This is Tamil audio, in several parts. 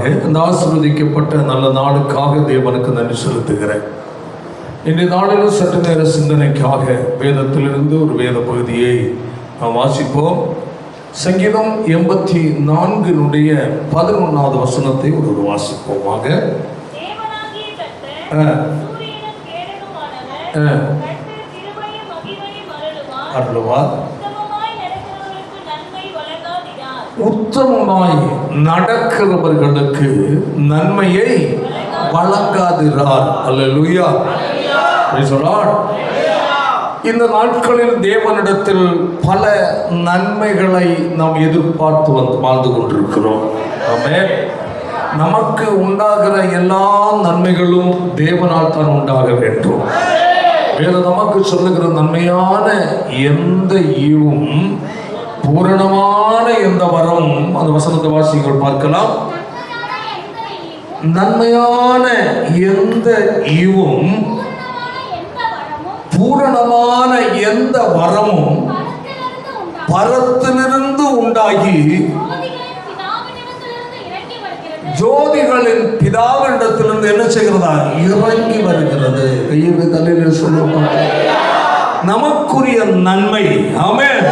இந்த ஆசீர்வதிக்கப்பட்ட நல்ல நாளுக்காக தேவனுக்கு நன்றி செலுத்துகிறேன். இன்றைய நாளில் சற்று நேர சிந்தனைக்காக வேதத்திலிருந்து ஒரு வேத பகுதியை நாம் வாசிப்போம். சங்கீதம் 84 11வது வசனத்தை ஒரு வாசிப்போமாக. அருள்வார். உத்தமமாய் நடக்கிறவர்களுக்கு நன்மையை வழங்காதிரார். அல்லேலூயா. Praise the Lord. இந்த நாட்களில் தேவனிடத்தில் பல நன்மைகளை நாம் எதிர்பார்த்து வாழ்ந்து கொண்டிருக்கிறோம். ஆமென். நமக்கு உண்டாகிற எல்லா நன்மைகளும் தேவனால் தான் உண்டாக வேண்டும். வேதம் நமக்கு சொல்லுகிற நன்மையான எந்த ஈவும் பூரணமான எந்த வரமும், அந்த வசனத்தை வாசிகள் பார்க்கலாம். நன்மையான எந்த ஈவும் பூரணமான எந்த வரமும் பரத்திலிருந்து உண்டாகி ஜோதிகளின் பிதாவினிடத்திலிருந்து என்ன செய்கிறதா? இறங்கி வருகிறது. கையை தலையில் சொல்லுவோம். நமக்குரிய நன்மை. ஆமென்.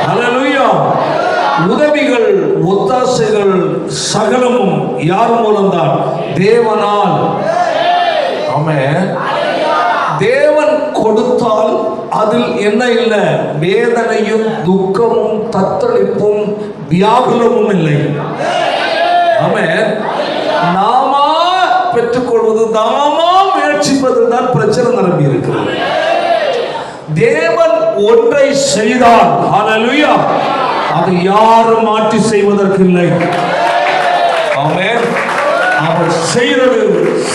ஹல்லேலூயா. உதவிகள், ஒத்தாசைகள் சகலமும் யார் மூலம்தான்? தேவனால். ஆமென். தேவன் கொடுத்தால் அதில் என்ன இல்லை? வேதனையும் துக்கமும் தத்தளிப்பும் வியாகுலமும் இல்லை. ஆமென். நாமா பெற்றுக்கொள்வது, நாமா முயற்சிப்பது தான் பிரச்சனை நிரம்பி இருக்கிறது. தேவன் ஒன்றை செய்தால், ஹல்லேலூயா, அதை யாரும் மாற்றி செய்வதற்கு இல்லை. ஆமென். அவர் செய்தது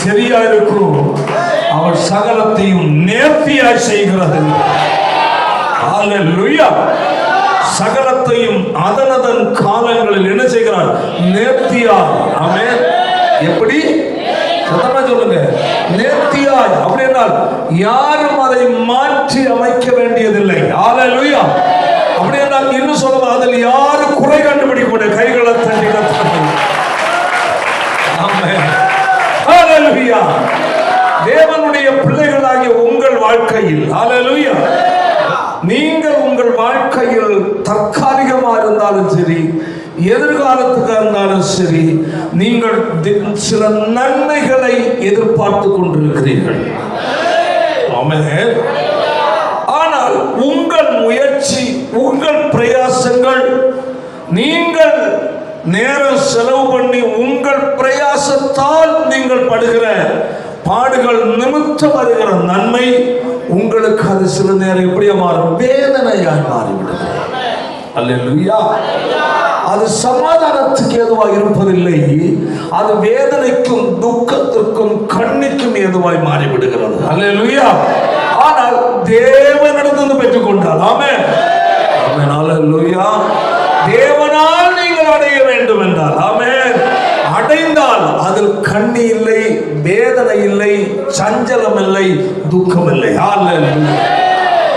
சரியா இருக்கும். அவர் சகலத்தையும் நேர்த்தியாய் செய்கிறது. ஹல்லேலூயா. சகலத்தையும் அதனதன் காலங்களில் என்ன செய்கிறார்? நேர்த்தியாய். ஆமென். எப்படி? சத்தமா சொல்லுங்க. நேர்த்தியாய். அப்படின்னா யாரும் அதை மாற்றி அமைக்க வேண்டியதில்லை. ஹல்லேலூயா. அப்படின்னா இன்னும் சொல்லுங்க, அதில் யாரும் குறை கண்டுபிடிக்க முடியாது. கைகளை தட்டி கத்துறது. ஆமென். ஹல்லேலூயா. தேவனுடைய பிள்ளைகளாகிய உங்கள் வாழ்க்கையில், ஹல்லேலூயா, நீங்கள் உங்கள் வாழ்க்கையில் தற்காலிகமா இருந்தாலும் சரி, எதிர்காலத்துக்கு இருந்தாலும் சரி, நீங்கள் சில நன்மைகளை எதிர்பார்த்து கொண்டிருக்கிறீர்கள். ஆமென். ஆனால் உங்கள் முயற்சி, உங்கள் பிரயாசங்கள், நீங்கள் நேரம் செலவு பண்ணி உங்கள் பிரயாசத்தால் நீங்கள் படுகிற பாடுகள் நிமித்தம் வருகிற நன்மை உங்களுக்கு அது சில நேரம் எப்படியா மாறும்? வேதனையாய் மாறிவிடுகிறது. அல்லேலூயா. அது சமாதானத்துக்கு ஏதுவாய் இருப்பதில்லை. அது வேதனைக்கும் துக்கத்திற்கும் கண்ணிக்கும் ஏதுவாய் மாறிவிடுகிறது. அல்லேலூயா. ஆனால் தேவனிடத்திலிருந்து பெற்றுக்கொண்டால், ஆமென், ஆமென், அல்லேலூயா, தேவனால் நீங்கள் அடைய வேண்டும் என்றால், ஆமென், அடைந்தால் அதில் கண்ணி இல்லை, வேதனை இல்லை, சஞ்சலம் இல்லை, துக்கம் இல்லை. அல்லேலூயா.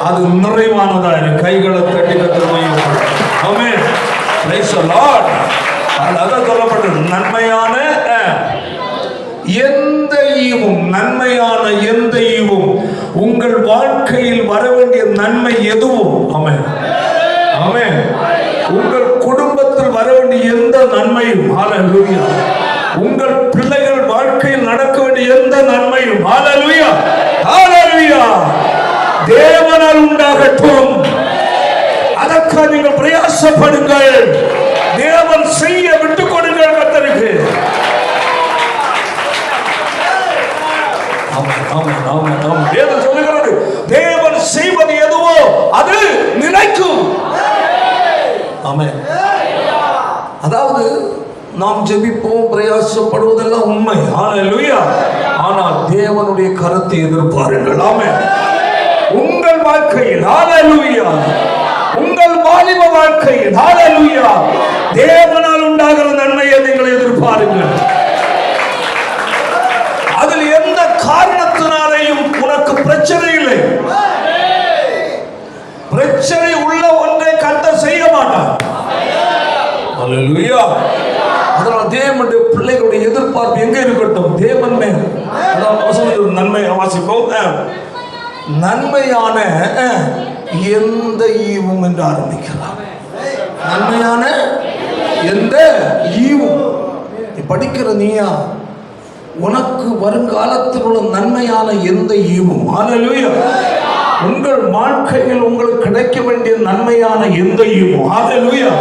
அது நிறைவானதா. கைகளை தட்டி கத்துவோம். ஆமென். Praise the Lord. அதான் சொல்லப்பட்டது. நன்மையான எந்த ஈவும், நன்மையான எந்த ஈவும், உங்கள் வாழ்க்கையில் வர வேண்டிய நன்மை எதுவும், ஆமென், ஆமென், உங்கள் குடும்பத்தில் வர வேண்டிய எந்த நன்மையும், ஹல்லேலூயா, உங்கள் பிள்ளைகள் வாழ்க்கையில் நடக்க வேண்டிய எந்த நன்மையும், ஹல்லேலூயா, ஹல்லேலூயா, தேவனால் உண்டாகட்டும். அதற்காக நீங்கள் பிரயாசப்படுங்கள். தேவன் செய்ய விட்டுக் கொடுங்கள். கர்த்தருக்கு தேவன் சொல்லுகிறது, தேவன் செய்வது எதுவோ அது நிலைக்கும். ஆமென். அதாவது நாம் ஜெபிப்போம், பிரயாசப்படுவதெல்லாம் உண்மை. ஹல்லேலூயா. ஆனால் தேவனுடைய கரத்தை எதிர்பாருங்கள். ஆமென். உங்கள் வாழ்க்கையில், ஹல்லேலூயா, உங்கள் வாலிப வாழ்க்கையில், ஹல்லேலூயா, தேவனால் உண்டாகிற நன்மையை நீங்கள் எதிர்பாருங்கள். அதில் எந்த காரணத்தினாலேயும் உனக்கு பிரச்சனை இல்லை. பிரச்சனை உள்ள ஒன்றை கர்த்தர் செய்ய மாட்டார். ஹல்லேலூயா. அதனால் தேவனுடைய பிள்ளைகளுடைய எதிர்பார்ப்பு எங்க இருக்கட்டும்? தேவன் மேல். நன்மை வாசிப்போம். நன்மையான எந்த ஈவும் என்று ஆரம்பிக்கலாம். நன்மையான எந்த ஈவும். படிக்கிற நீயா, உனக்கு வருங்காலத்தில் உள்ள நன்மையான எந்த ஈவும், ஹல்லேலூயா, உங்கள் வாழ்க்கையில் உங்களுக்கு கிடைக்க வேண்டிய நன்மையான எந்த ஈவும், ஹல்லேலூயா,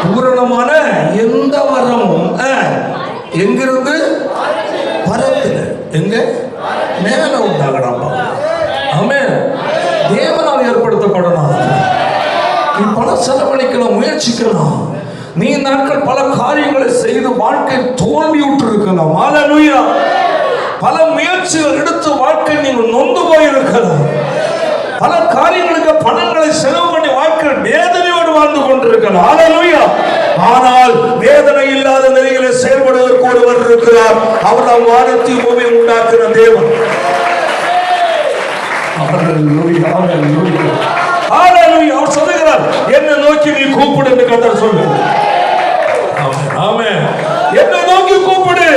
பூரணமான எந்த வரமும் எங்கிருந்து? பரத்துல. எங்க? மேல உண்டாகலாம். ஆமென். தேவனால் ஏற்படுத்தப்படணும். நீ பணம் செலவழிக்கலாம், முயற்சிக்கலாம். நீ நாட்கள் பல காரியங்களை செய்து வாழ்க்கை தோல்வியுற்று இருக்கலாம். ஹல்லேலூயா. பல முயற்சிகள் எடுத்து வாழ்க்கை நீங்கள் நொந்து போயிருக்கலாம். பல காரியங்களுக்கு பணங்களை செலவு பண்ணி வாழ்க்கை வேதனையோடு வாழ்ந்து கொண்டிருக்கலாம். ஹல்லேலூயா. ஆனால் வேதனை இல்லாத நிலையிலே செயல்படுவதற்கு ஒருவர் இருக்கிறார். அவர் நம் வானத்தையும் பூமியை உண்டாக்குற தேவன். ஹல்லேலூயா, ஹல்லேலூயா, ஹல்லேலூயா. அவர் சொல்லுகிறார், என்னை நோக்கி நீ கூப்பிடு என்று கர்த்தர் சொல்லுகிறார். ஆமென். என்னை நோக்கி கூப்பிடு.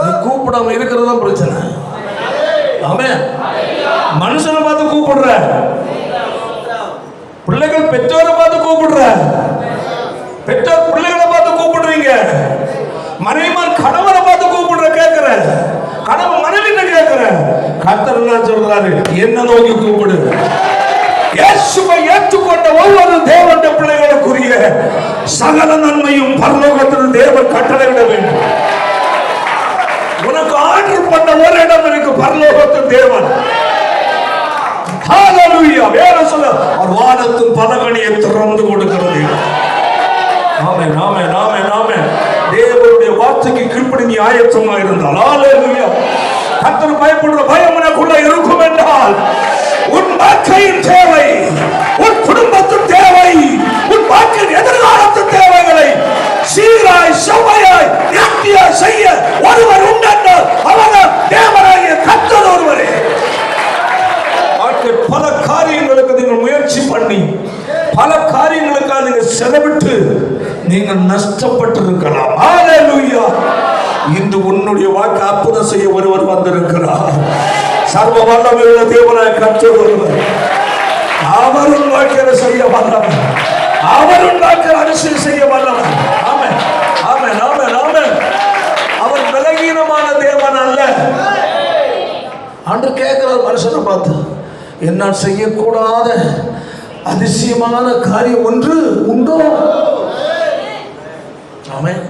நீ கூப்பிடாம இருக்கிறதா பிரச்சனை. ஆமென். மனுஷனை பார்த்து கூப்பிடுற, பிள்ளைகள் பெற்றோரை பார்த்து கூப்பிடுற, பெற்றோர் பிள்ளைகளை பார்த்து கூப்பிடுறீங்க, மனைவிமார் கணவனை பார்த்து கூப்பிடுற, கேட்கிற கணவன் மனைவிட்ட கேட்கிற. கர்த்தர் என்ன சொல்றாரு? என்ன நோக்கி கூப்பிடு. இயேசுவை ஏற்றுக்கொண்ட ஒவ்வொரு தேவனுடைய பிள்ளைகளுக்குரிய சகல நன்மையும் பரலோகத்தில் தேவன் கட்டளையிட வேண்டும். உனக்கு ஆர்டர் பண்ண ஒரு இடம் இருக்கு, பரலோகத்தில் தேவன். ஹல்லேலூயா. வேற சொல்ல, அவர் வானத்தின் பலகணியை திறந்து கொடுக்கிறது. ஆமென், ஆமென், ஆமென், ஆமென். தேவனுடைய வார்த்தைக்கு கீழ்ப்படி நீ ஆயத்தமா இருந்தால், ஹல்லேலூயா, கர்த்தர் பயப்படுற பயம் உனக்குள்ள இருக்கும் என்றால், உன் வாழ்க்கையின் தேவை, உன் குடும்பத்தின் தேவை, உன் வாழ்க்கையின் எதிர்காலத்தின் தேவைகளை சீராய் செவ்வையாய் நியாயமாய் செய்ய ஒருவர் உண்டென்றால் அவர் தேவனாகிய கர்த்தர் ஒருவரே. பல காரியங்களுக்கு நீங்கள் முயற்சி பண்ணி பல காரியங்களுக்காக நீங்கள் செலவிட்டு நீங்கள் நஷ்டப்பட்டு இருக்கலாம். ஹல்லேலூயா. இன்று உன்னுடைய வாக்கு அற்புதம் செய்ய ஒருவர் வந்திருக்கிறார். சர்வ வல்லமையுள்ள தேவனாய கர்த்தர் ஒருவர். அவரும் வாக்கியரை செய்ய வல்லவர், அவரும் வாக்கிய அரசியல் செய்ய வல்லவர். ஆமென், ஆமென், ஆமென், ஆமென். அவர் பலகீனமான தேவன் அல்ல. அன்று கேட்கிறார் மனுஷனை பார்த்து, என்னால் செய்யக்கூடாத அதிசயமான காரியம் ஒன்று உண்டோ? ஆமென்,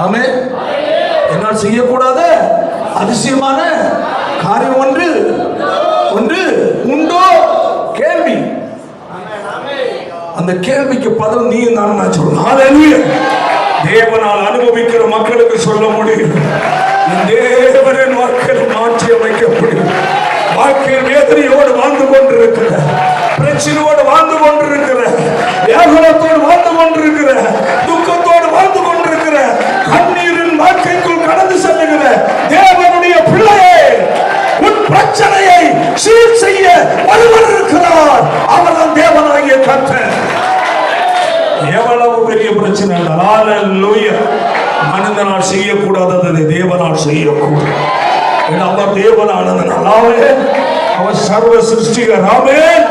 ஆமென். என்னால் செய்யக்கூடாத அதிசயமான காரியம் ஒன்று உண்டோ? கேள்வி. அந்த கேள்விக்கு பதில் நீ நான் சொல்லணும். ஹல்லேலூயா. தேவனால் அனுபவிக்கிற மக்களுக்கு சொல்ல முடியும், தேவனின் வாழ்க்கையில் மாற்றி அமைக்க முடியும். வாழ்க்கையில் வேதனையோடு வாழ்ந்து கொண்டிருக்கிற, பிரச்சனையோடு வாழ்ந்து கொண்டிருக்கிற, வியாகுலத்தோடு வாழ்ந்து கொண்டிருக்கிற, துக்கத்தோடு வாழ்ந்து கொண்டிருக்கிற, கண்ணீரின் வாழ்க்கைக்குள் கடந்து செல்லுகிற தேவனுடைய பிள்ளையே, உன் பிரச்சனையை சீர் செய்ய ஒருவர் இருக்கிறார். அவர்தான் தேவனாகிய கர்த்தர். எவ்வளவு பெரிய பிரச்சனை! ஹல்லேலூயா. மனிதனால் செய்யக்கூடாததை தேவனால் செய்யக்கூடும். அவர் தேவனானதனாலே அவர் சர்வ சிருஷ்டிகர். ஆமென்.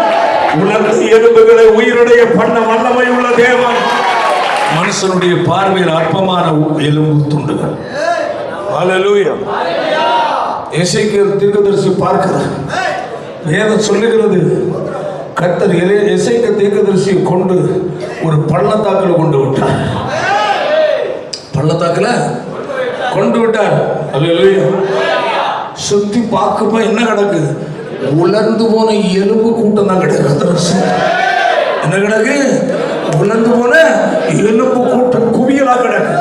உலக எலும்புகளை உயிரடைய பண்ண வல்லமை உள்ள தேவன். மனுஷனுடைய பார்வையில் அற்பமான எலும்பு துண்டுகள். ஹல்லேலூயா. எசேக்கியேல் தீர்க்கதரிசி பார்க்கிறார். வேதம் சொல்லுகிறது, கர்த்தர் எசேக்கியேல் தீர்க்கதரிசியை கொண்டு ஒரு பள்ளத்தாக்கில் கொண்டு விட்டார். பள்ளத்தாக்கில் கொண்டு விட்டார். ஹல்லேலூயா. சுத்தி பார்க்கப்ப என்ன கிடக்கு? உலர்ந்து போன எலும்பு கூட்டம் தான் கிடக்கு. என்ன கிடக்கு? உலர்ந்து போன எலும்பு கூட்டம் குவியலா கிடக்கு.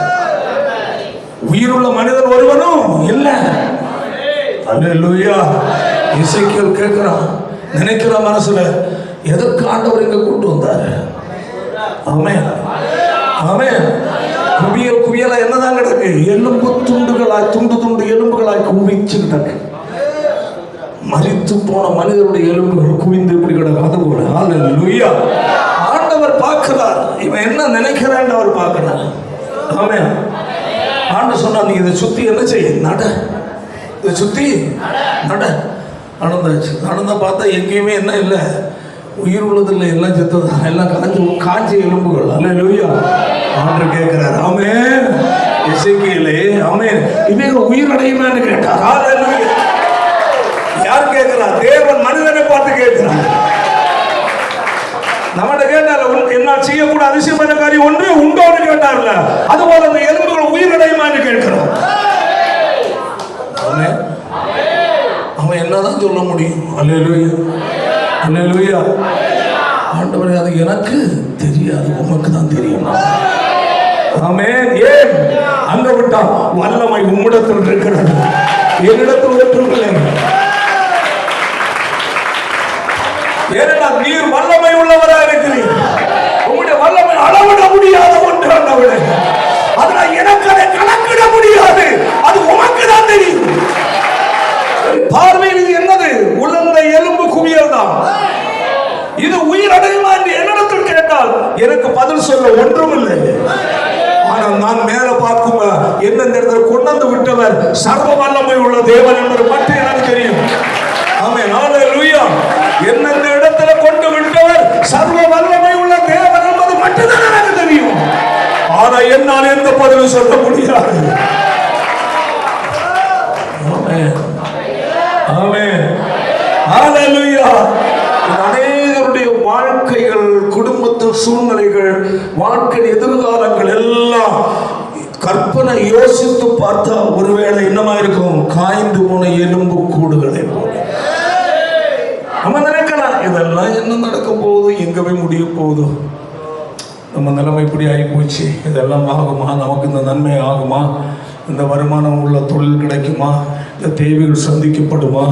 உயிருள்ள மனிதன் ஒருவனும் இல்ல. அல்லேலூயா. எசேக்கியேல் கேட்கிறான், நினைக்கிற மனசுல, எதற்கு ஆண்டவர் இங்க கூட்டு வந்தார்? ஆமென், ஆமென். குவியல் குவியலா என்னதான் கிடக்கு? எலும்பு துண்டுகளாய், துண்டு துண்டு எலும்புகளாய் குவிச்சு கிடக்கு. மரித்து போன மனிதனுடைய எலும்புகள் குவிந்து இப்படி கிடக்கு. அது போல ஹல்லேலூயா. ஆண்டவர் பார்க்கிறார், இவன் என்ன நினைக்கிறான்னு அவர் பார்க்கிறார். ஆமென். ஆண்டு சொன்னா நீ இதை சுத்தி என்ன செய்ய நட, இதை சுத்தி நட. நடந்தாச்சு. நடந்தா பார்த்தா எங்கேயுமே என்ன இல்லை, உயிர் உள்ளதில்லை, எல்லாம் செத்தது, எல்லாம் காஞ்சி எலும்புகள். அல்லேலூயா. ஆண்டு கேட்கிறார், ஆமென். எசேக்கியேலே, ஆமென், இவைகள் உயிர் அடையுமான்னு கேட்டார். அல்லேலூயா. யார் கேட்கிறார்? தேவன் மனிதனை பார்த்து கேட்கிறார். நம்மகிட்ட கேட்டால என்ன செய்யக்கூட அதிசயமான காரியம் ஒன்று உண்டோன்னு கேட்டார்ல, அதுபோல அந்த எலும்புகள் உயிரடையுமான்னு கேட்கிறான். அவன் என்னதான் சொல்ல முடியும்? அல்லேலூயா, அல்லேலூயா. ஆண்டவரே, அது எனக்கு தெரியாது, உமக்கு தான் தெரியும். ஆமென். ஏன் அங்க விட்டா வல்லமை உம்மிடத்தில் இருக்கிறது, என்னிடத்தில் ஒன்றுமில்லை. ஏனென்றால் நீர் வல்லமை உள்ளவரா இருக்கிறீர். உங்களுடைய வல்லமை அளவிட முடியாத ஒன்று ஆண்டவரே. அதனால் எனக்கு அதை கணக்கிட முடியாது, அது உமக்கு தான் தெரியும். பார்வையில் இது என்னது? உலர்ந்த எலும்பு குவியல் தான். இது உயிர் அடையுமா என்று என்னிடத்தில் கேட்டால் எனக்கு பதில் சொல்ல ஒன்றும் இல்லை. ஆனால் நான் மேல பார்க்கும் என்ன இடத்துல கொண்டு விட்டவர் சர்வ வல்லமை உள்ள தேவன் என்பது மட்டும் எனக்கு தெரியும். ஆமென். ஹல்லேலூயா. என்னென்ன இடத்துல கொண்டு விட்டவர் சர்வ வல்லமை உள்ள தேவன் என்பது மட்டும்தான் எனக்கு தெரியும். ஆனா என்னால் எந்த பதிலும் சொல்ல முடியாது. ஆமென், ஆமென், ஹல்லேலூயா. அநேகருடைய வாழ்க்கைகள், குடும்பத்தின் சூழ்நிலைகள், வாழ்க்கை எதிர்காலங்கள் எல்லாம் கற்பனை யோசித்து பார்த்தா ஒருவேளை என்னமா இருக்கும்? காய்ந்து போன எலும்பு கூடுகளை போல. நம்ம நினைக்கலாம் இதெல்லாம் என்ன நடக்க போகுது, எங்க போய் முடிய போகுதோ, நம்ம நிலைமை இப்படி ஆகி போச்சு, இதெல்லாம் ஆகுமா, நமக்கு இந்த நன்மை ஆகுமா, இந்த வருமானம் உள்ள தொழில் கிடைக்குமா, இந்த தேவைகள் சந்திக்கப்படுமா,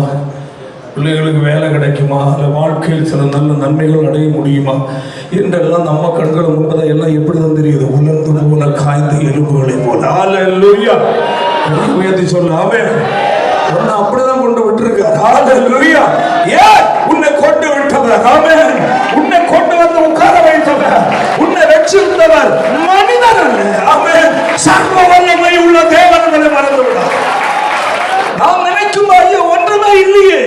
பிள்ளைகளுக்கு வேலை கிடைக்குமா, இல்லை வாழ்க்கையில் சில நல்ல நன்மைகள் அடைய முடியுமா என்றெல்லாம் நம்ம கண்களை முன்பதை எல்லாம் எப்படி தான் தெரியுது? உலர்ந்து போன காய்ந்த எலும்புகளை போல. ஹல்லேலூயா. உயர்த்தி சொல்ல, ஆமென். உன்னை அப்படிதான் கொண்டு விட்டுருக்கார். ஹல்லேலூயா. ஏன் உன்னை கொண்டு விட்டவர்? ஆமென். உன்னை கொண்டு வந்து உட்கார வைத்தவர், உன்னை ரட்சித்தவர் மனிதன் அல்ல. ஆமென். சர்வ வல்லமை உள்ள தேவனை மறந்து விடார். நாம் நினைக்கும் ஐயோ ஒன்றுமே இல்லையே.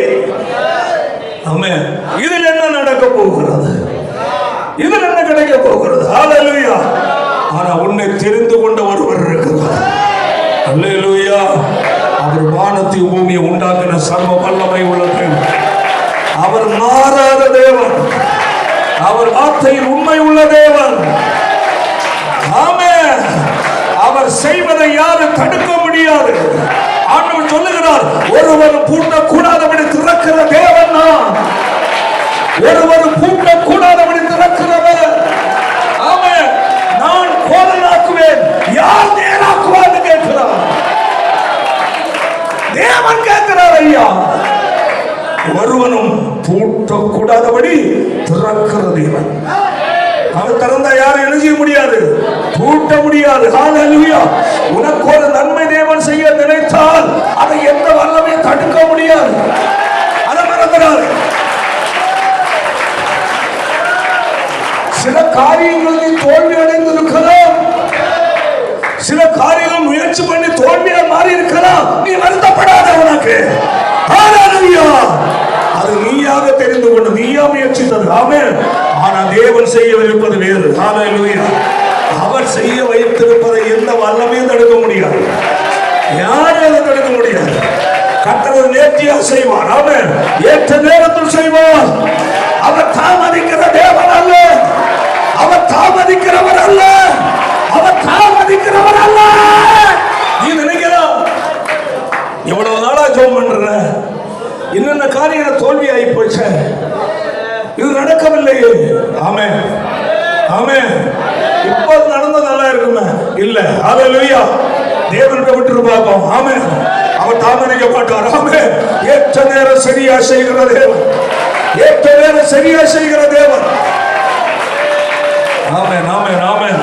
ஆமென். இதில் என்ன நடக்க போகிறது? இதில் என்ன கிடைக்க போகிறது? ஹல்லேலூயா. ஆனா உன்னை தெரிந்து கொண்ட ஒருவர் இருக்கிறார். ஹல்லேலூயா. அவர் வானத்தை பூமியை உண்டாக்கின சர்வ வல்லமை உள்ள தேவன். அவர் மாறாத தேவன். அவர் வார்த்தையில் உண்மை உள்ள தேவன். ஆமென். அவர் செய்வதை யாரும் தடுக்க முடியாது. ஆண்டவர் சொல்லுகிறார், ஒருவர் பூட்டக்கூடாதபடி திறக்கிற தேவன் நான். ஒருவர் பூட்டக்கூடாதபடி திறக்கிறவர். ஆமென். நான் கோலனாக்குவேன், யார் நேராக்குவான்னு கேட்கிறார். தேவன் கேட்கிறார். ஐயா, ஒருவனும் பூட்டக்கூடாதபடி திறக்கிற தேவன். அவர் திறந்தா யாரும் என்ன செய்ய முடியாது? பூட்ட முடியாது. ஹல்லேலூயா. உனக்கு ஒரு நன்மை தேவன் செய்ய நினைத்தால் அதை எந்த வல்லமையும் தடுக்க முடியாது. அதை மறந்துடாது. சில காரியங்கள் நீ தோல்வி அடைந்து இருக்கலாம், சில காரியங்கள் முயற்சி பண்ணி தோல்வியா மாறி இருக்கலாம். நீ வருத்தப்படாத. உனக்கு ஹல்லேலூயா. அது நீயாக தெரிந்து கொண்டு நீயா முயற்சித்தது. ஆமென். ஆனா தேவன் செய்ய வைப்பது வேறு. ஹல்லேலூயா. அவர் செய்ய வைத்திருப்பதை எந்த வல்லமையும் தடுக்க முடியாது. யாரும் அதை தடுக்க முடியாது. கர்த்தர் நேர்த்தியாக செய்வார். ஆமென். ஏற்ற நேரத்தில் செய்வார். அவர் தாமதிக்கிற தேவன் அல்ல. அவர் தாமதிக்கிறவர் அல்ல. அவர் தாமதிக்கிறவர் அல்ல. நீ நினைக்கலாம், எவ்வளவு நாளா ஜெபம் பண்ற, என்னென்ன காரியம் தோல்வி ஆகி போச்சு, இது நடக்கவில்லையே. ஆமென், ஆமென். இப்போ நடந்தது நல்லா இருக்குமே? இல்ல. ஹல்லேலூயா. தேவன்கிட்ட விட்டு பார்ப்போம். ஆமென். அவர் தாமதிக்க மாட்டார். ஆமென். ஏற்ற நேரம் சரியா செய்கிற தேவன். ஏற்ற நேரம் சரியா செய்கிற தேவன். ஆமென், ஆமென், ஆமென்.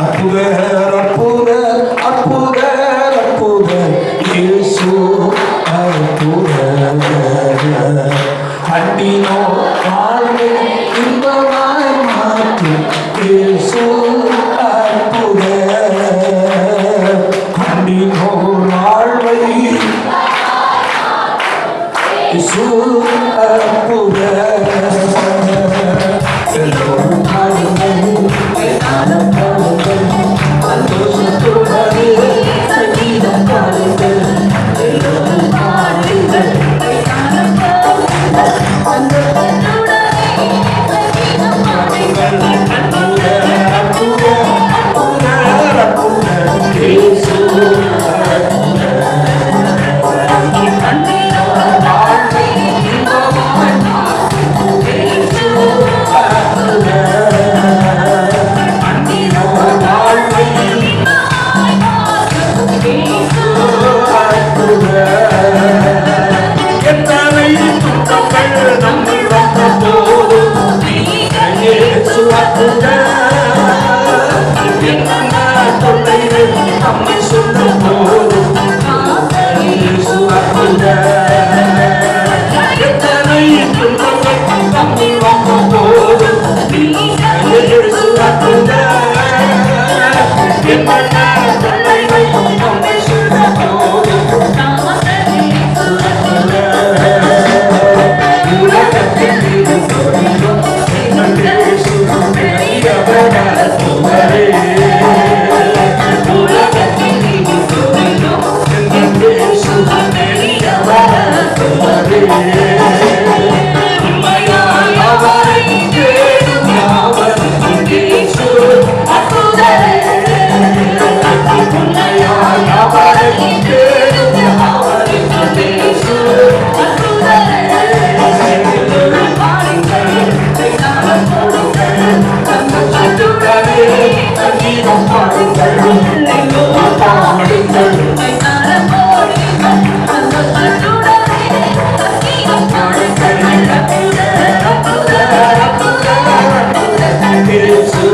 அற்புதர், அற்புதர், அற்புதர், அற்புதர் இயேசு. அற்புதர் அண்டினோ வாழ்வை இன்பமாய் மாற்றும் இயேசு. அற்புதர் இயேசு அற்புதர். எல்லோரும் பாடுங்கள், கைத்தாளம் பாடுங்கள், சந்தோஷத்தோடு சங்கீதம் பாடுங்கள். எல்லோரும் பாடுங்கள், கைத்தாளம் பாடுங்கள், சந்தோஷத்தோடு சங்கீதம் பாடுங்கள். அற்புதர், அற்புதர், அற்புதர், அற்புதர், இயேசு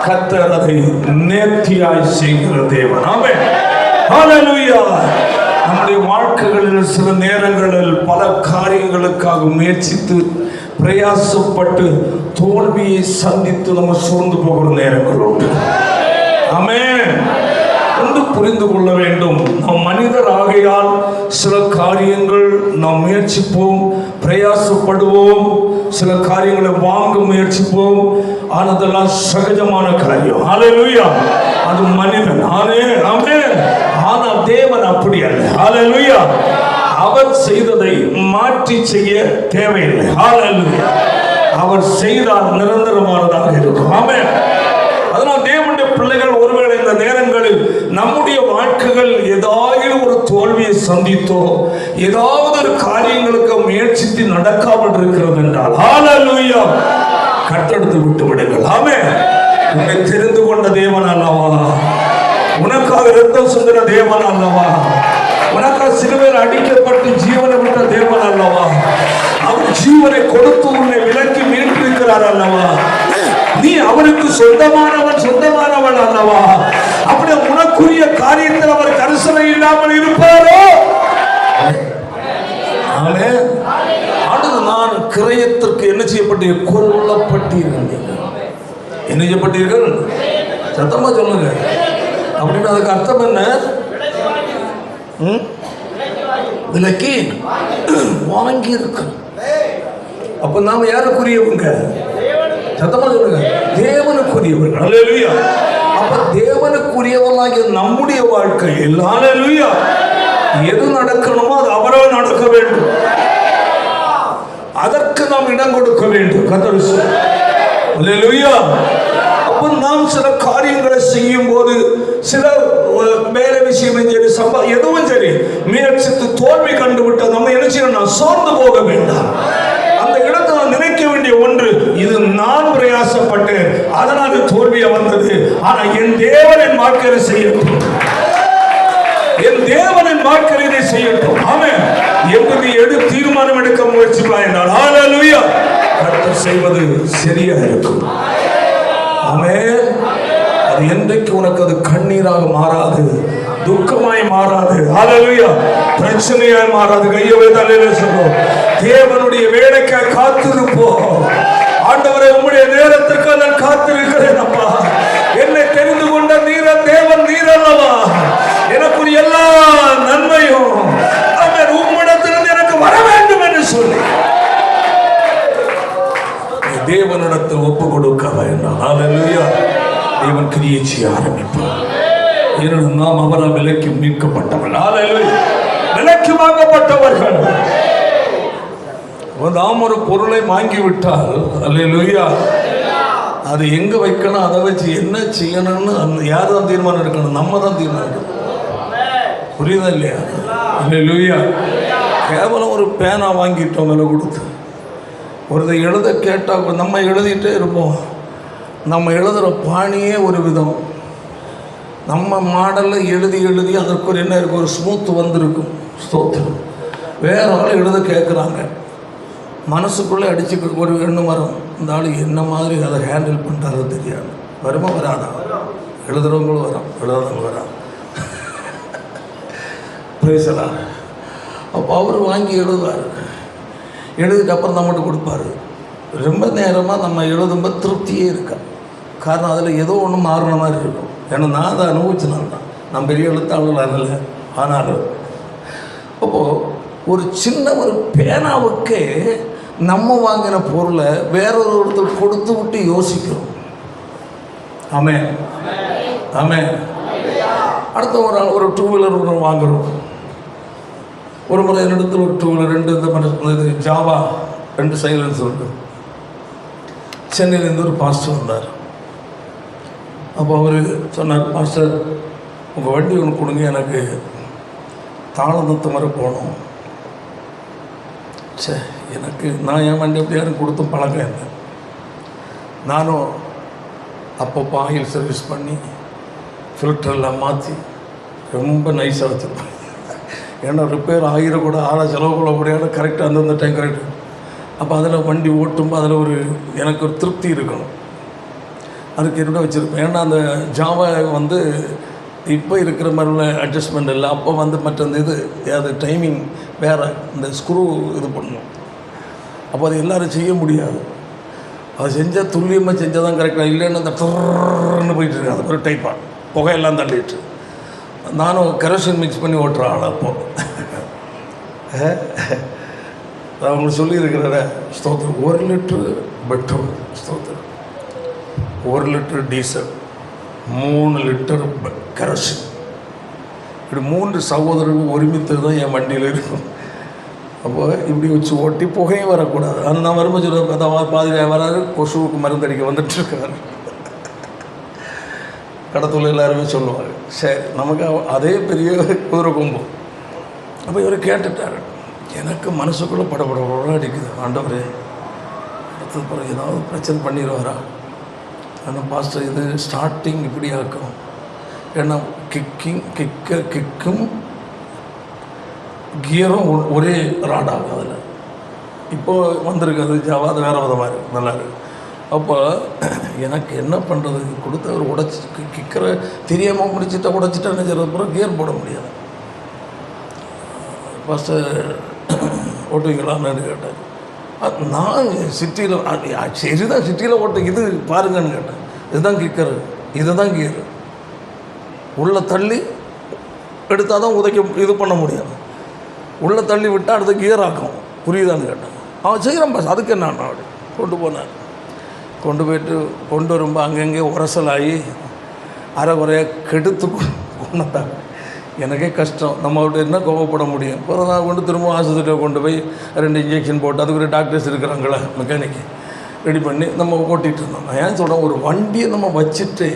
கர்த்தர் அதை நேர்த்தியாய் செய்கிற தேவன். ஆமென். ஹல்லேலூயா. நம்முடைய வாழ்க்கைகளில் சில நேரங்களில் பல காரியங்களுக்காக முயற்சித்து பிரயாசப்பட்டு தோல்வியை சந்தித்து நம்ம சோர்ந்து போகிற நேரங்கள் உண்டு. ஆமென். ஒன்று புரிந்து கொள்ள வேண்டும், நாம் மனிதர் ஆகையால் சில காரியங்கள் நாம் முயற்சிப்போம், பிரயாசப்படுவோம், சில காரியங்களை வாங்க முயற்சிப்போம். ஆனதெல்லாம் சகஜமான காரியம். ஹல்லேலூயா. அது மனிதன். ஆமென். ஆனால் தேவன் அப்படி அல்ல. ஹல்லேலூயா. அவர் செய்ததை மாற்றி செய்ய தேவையில்லை. ஹல்லேலூயா. அவர் செய்தால் நிரந்தரமானதாக இருக்கும். ஆமென். அதனால் தேவனுடைய பிள்ளைகள் ஒருவேளை இந்த நேரங்களில் நம்முடைய வாழ்க்கைகள் ஏதாவது ஒரு தோல்வியை சந்தித்தோ, ஏதாவது ஒரு காரியங்களுக்கு முயற்சி முயற்சித்து நடக்காமல் இருக்கிறது என்றால் ஹல்லேலூயா, கட்டெடுத்து விட்டு விடுங்கள். ஆமென். உன்னை தெரிந்து கொண்ட தேவன் அல்லவா, உனக்காக இரத்தம் சிந்தின தேவன் அல்லவா, உனக்காக சிலுவையில் அடிக்கப்பட்டு ஜீவனை விட்ட தேவன் அல்லவா, அவர் ஜீவனை கொடுத்து உன்னை விலக்கி மீட்டிருக்கிறார் அல்லவா, நீ அவருக்கு சொந்தமானவன் அல்லவா. அப்படி உனக்குரிய காரியத்தில் அவர் கரிசனை இல்லாமல் இருப்பாரோ? அடுத்து நான் கிரயத்திற்கு என்ன செய்யப்பட்டீர்கள்? கொல்லப்பட்டீர்கள். என்ன செய்யப்பட்டீர்கள்? சத்தமா சொல்லுங்க. அப்படின்னு அதுக்கு அர்த்தம் என்ன? விலக்கி வாங்கி இருக்கு. அப்ப நாம யாருக்குரியவங்க? சத்தமா சொல்லுங்க. தேவனுக்குரியவர்கள். ஹல்லேலூயா. அப்ப தேவனுக்குரியவர்களாகிய நம்முடைய வாழ்க்கையில் ஹல்லேலூயா எது நடக்கணுமோ அது அவரால் நடக்க வேண்டும். அதற்கு நாம் இடம் கொடுக்க வேண்டும். கர்த்தர் ஹல்லேலூயா. அப்ப நாம் சில காரியங்களை செய்யும் போது, சில வேலை விஷயம் சரி, எதுவும் சரி, முயற்சித்து தோல்வி கண்டுவிட்ட நம்ம என்ன செய்யணும்? சோர்ந்து போக வேண்டாம். அந்த இடத்துல நான் நினைக்க வேண்டிய ஒன்று, இது நான் பிரயாசப்பட்டேன், அதனால தோல்வியா வந்தது. ஆனா என் தேவன் என் வாழ்க்கையில செய்யட்டும், என் தேவன் என் வாழ்க்கையில செய்யட்டும். ஆமென். எப்படி தீர்மானம் எடுக்க முயற்சிப்பாய் என்றால் ஹல்லேலூயா, கர்த்தர் செய்வது சரியா இருக்கும். ஆமென். அது என்றைக்கு உனக்கு அது கண்ணீராக மாறாது, துக்கமாய் மாறாது, ஹல்லேலூயா, பிரச்சனையாய் மாறாது. கையவே தலையில சொல்லும், தேவனுடைய வேலைக்காய் காத்திருப்போம். ஆண்டவரே, உம்முடைய நேரத்துக்கு நான் காத்திருக்கிறேன் அப்பா. என்னை தெரிந்து கொண்ட தேவன் நீர் அல்லவா, எனக்குரிய எல்லா நன்மையும் உம்மிடத்திலிருந்து எனக்கு வர வேண்டும் என்று சொல்லி தேவனிடத்தில் ஒப்பு கொடுக்க வேண்டாம். ஹல்லேலூயா. தேவன் கிரியை செய்ய ஆரம்பிப்பார். ஏனென்றால் நாம் அவரால் விலைக்கு மீட்கப்பட்டவர்கள். ஹல்லேலூயா. விலைக்கு வாங்கப்பட்டவர்கள். நாம் ஒரு பொருளை வாங்கிவிட்டால் ஹல்லேலூயா, அது எங்க வைக்கணும், அதை வச்சு என்ன செய்யணும்னு யார் தான் தீர்மானம் எடுக்கணும்? நம்ம தான் தீர்மானம் எடுக்கணும். புரியுதா இல்லையா? ஹல்லேலூயா. கேவலம் ஒரு பேனா வாங்கிட்டோம் விலை கொடுத்து, ஒரு எழுத கேட்டால் நம்ம எழுதிட்டே இருப்போம். நம்ம எழுதுகிற பாணியே ஒரு விதம், நம்ம மாடலில் எழுதி அதற்கு ஒரு என்ன இருக்கும், ஒரு ஸ்மூத் வந்திருக்கும். ஸ்தோத்திரம். வேற ஆள் எழுத கேட்குறாங்க, மனசுக்குள்ளே அடிச்சு ஒரு எண்ணம் வரும், இந்த ஆள் என்ன மாதிரி அதை ஹேண்டில் பண்ணுறாரோ தெரியாது. வருமா வராதா? எழுதுறவங்களும் வரும், எழுதுறவங்க வரா. பேசலாம். அப்போ அவர் வாங்கி எழுதுவார், எழுதிட்டு அப்புறம் நம்மகிட்ட கொடுப்பாரு. ரொம்ப நேரமாக நம்ம எழுதும்போது திருப்தியே இருக்கா. காரணம் அதில் ஏதோ ஒன்று மாறின மாதிரி இருக்கும். ஏன்னா நான் அதை அனுபவிச்சனால தான். நான் பெரிய எழுத்தாளர்கள் இல்லை. ஆனாலும் அப்போது ஒரு சின்ன ஒரு பேனாவுக்கே நம்ம வாங்கின பொருளை வேறொரு ஒருத்தர் கொடுத்து விட்டு யோசிக்கிறோம். ஆமென், ஆமென். அடுத்த ஒரு டூ வீலர் ஒன்று வாங்குகிறோம். ஒரு முறை என்னிடத்தில் ஒரு டூ வீலர் 2 இந்த மாதிரி ஜாவா 2 சைலன்ஸ் உண்டு. சென்னையிலேருந்து ஒரு பாஸ்டர் வந்தார். அப்போ அவர் சொன்னார், பாஸ்டர் உங்கள் வண்டி ஒன்று கொடுங்க, எனக்கு தாளந்தத்து மாதிரி போகணும். சே, எனக்கு நான் என் வண்டி எப்படி யாரும் கொடுத்து பழக்கம் இல்லை. நானும் அப்பப்போ ஆயில் சர்வீஸ் பண்ணி ஃபில்டரெல்லாம் மாற்றி ரொம்ப நைஸாக வச்சுருப்பேன். ஏன்னா ரிப்பேர் ஆகிடக்கூட செலவு கொள்ளக்கூடாது, கரெக்டாக அந்தந்த டைம் கரெக்டாக. அப்போ அதில் வண்டி ஓட்டும்போது அதில் எனக்கு ஒரு திருப்தி இருக்கணும். அதுக்கு என்ன வச்சுருப்பேன். ஏன்னா அந்த ஜாவா வந்து இப்போ இருக்கிற மாதிரி அட்ஜஸ்ட்மெண்ட் இல்லை. அப்போ வந்து மற்ற அந்த அது டைமிங் வேறு, இந்த ஸ்க்ரூ இது பண்ணணும். அப்போ அது எல்லோரும் செய்ய முடியாது. அது செஞ்சால் துல்லியமாக செஞ்சால் தான் கரெக்டாக, இல்லைன்னு அந்த டர்ன்னு போயிட்டுருக்கு. அது ஒரு டைப்பாக புகையெல்லாம் தள்ளிட்டு நானும் கெரோசின் மிக்ஸ் பண்ணி ஓட்டுற ஆள். அப்போது அவங்களுக்கு சொல்லியிருக்கிறத ஸ்தோத்திரம். 1 லிட்டரு பெட்ரோல், ஸ்தோத்திரம், 1 லிட்டர் டீசல், 3 லிட்டர் கெரோசின். இப்படி 3 சகோதரர்கள் ஒருமித்து தான் என் வண்டியில் இருக்கும். அப்போ இப்படி வச்சு ஓட்டி புகையும் வரக்கூடாது. ஆனால் நான் வரும்போது சொல்ல பாதிரியாக வராது, கொசுவுக்கு மருந்தடிக்க வந்துட்டுருக்காரு. கடத்தூரில் எல்லாருமே சொல்லுவாங்க. சரி, நமக்கு அதே பெரிய குதிரை கொம்பு. அப்போ இவர் கேட்டுட்டார், எனக்கு மனசுக்குள்ளே படப்பட அடிக்குது. ஆண்டவரே, அடுத்தது பிறகு ஏதாவது பிரச்சனை பண்ணிடுவாரா? ஆனால் பாஸ்டர் இது ஸ்டார்டிங் இப்படி ஆக்கும். ஏன்னா கிக்கும் கியரும் ஒரே ராடாகும். அதில் இப்போ வந்திருக்கிறது ஜாவா, அது வேறு விதமாக இருக்குது, நல்லா இருக்குது. அப்போ எனக்கு என்ன பண்ணுறது? கொடுத்தவர் உடைச்சி கிக்கரை தெரியாமல் உடைச்சிட்டா நினைச்சது அப்புறம் கியர் போட முடியாது. ஃபஸ்ட்டு ஓட்டுவீங்களான்னு கேட்டேன். நான் சிட்டியில் சரிதான் சிட்டியில் ஓட்ட இது பாருங்கன்னு கேட்டேன். இதுதான் கிக்கரு, இதுதான் கியர். உள்ளே தள்ளி எடுத்தால் தான் இது பண்ண முடியாது. உள்ளே தள்ளி விட்டால் அடுத்த கியர் ஆக்கும். புரியுதான்னு கேட்டேன். அவன் செய்கிறான் பாஸ், அதுக்கு என்ன அப்படி கொண்டு போனேன். கொண்டு போய்ட்டு கொண்டு வரும்போது அங்கங்கே உரசலாகி அரை குறையாக கெடுத்து கொண்டாங்க. எனக்கே கஷ்டம். நம்ம அவர்கிட்ட என்ன கோவப்பட முடியும்? அப்புறம் நான் கொண்டு திரும்ப ஆஸ்பத்திரியில் கொண்டு போய் 2 இன்ஜெக்ஷன் போட்டு, அதுக்கு ஒரு டாக்டர்ஸ் இருக்கிறாங்களே மெக்கானிக்கு ரெடி பண்ணி நம்ம ஓட்டிகிட்டு இருந்தோம். நான் ஏன் சொல்கிறேன், ஒரு வண்டியை நம்ம வச்சுட்டு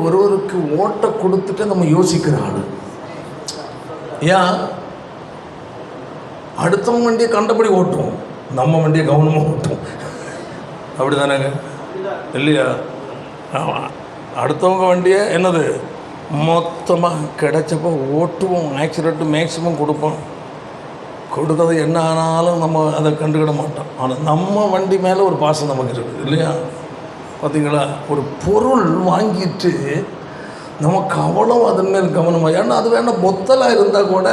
ஒருவருக்கு ஓட்ட கொடுத்துட்டு நம்ம யோசிக்கிற ஆள். ஏன் அடுத்தவங்க வண்டியை கண்டபடி ஓட்டுவோம், நம்ம வண்டியை கவனமாக ஓட்டுவோம். அப்படி தானேங்க, இல்லையா? அடுத்தவங்க வண்டியை என்னது மொத்தமாக கிடைச்சப்போ ஓட்டுவோம், ஆக்சிடென்ட்டு மேக்ஸிமம் கொடுத்தது என்ன ஆனாலும் நம்ம அதை கண்டுக்கிட மாட்டோம். ஆனால் நம்ம வண்டி மேலே ஒரு பாசம் நமக்கு இருக்குது, இல்லையா? பார்த்தீங்களா? ஒரு பொருள் வாங்கிட்டு நமக்கு அவ்வளோ அதன் மேல் கவனமாக, ஏன்னா அது வேணால் பொத்தலாக இருந்தால் கூட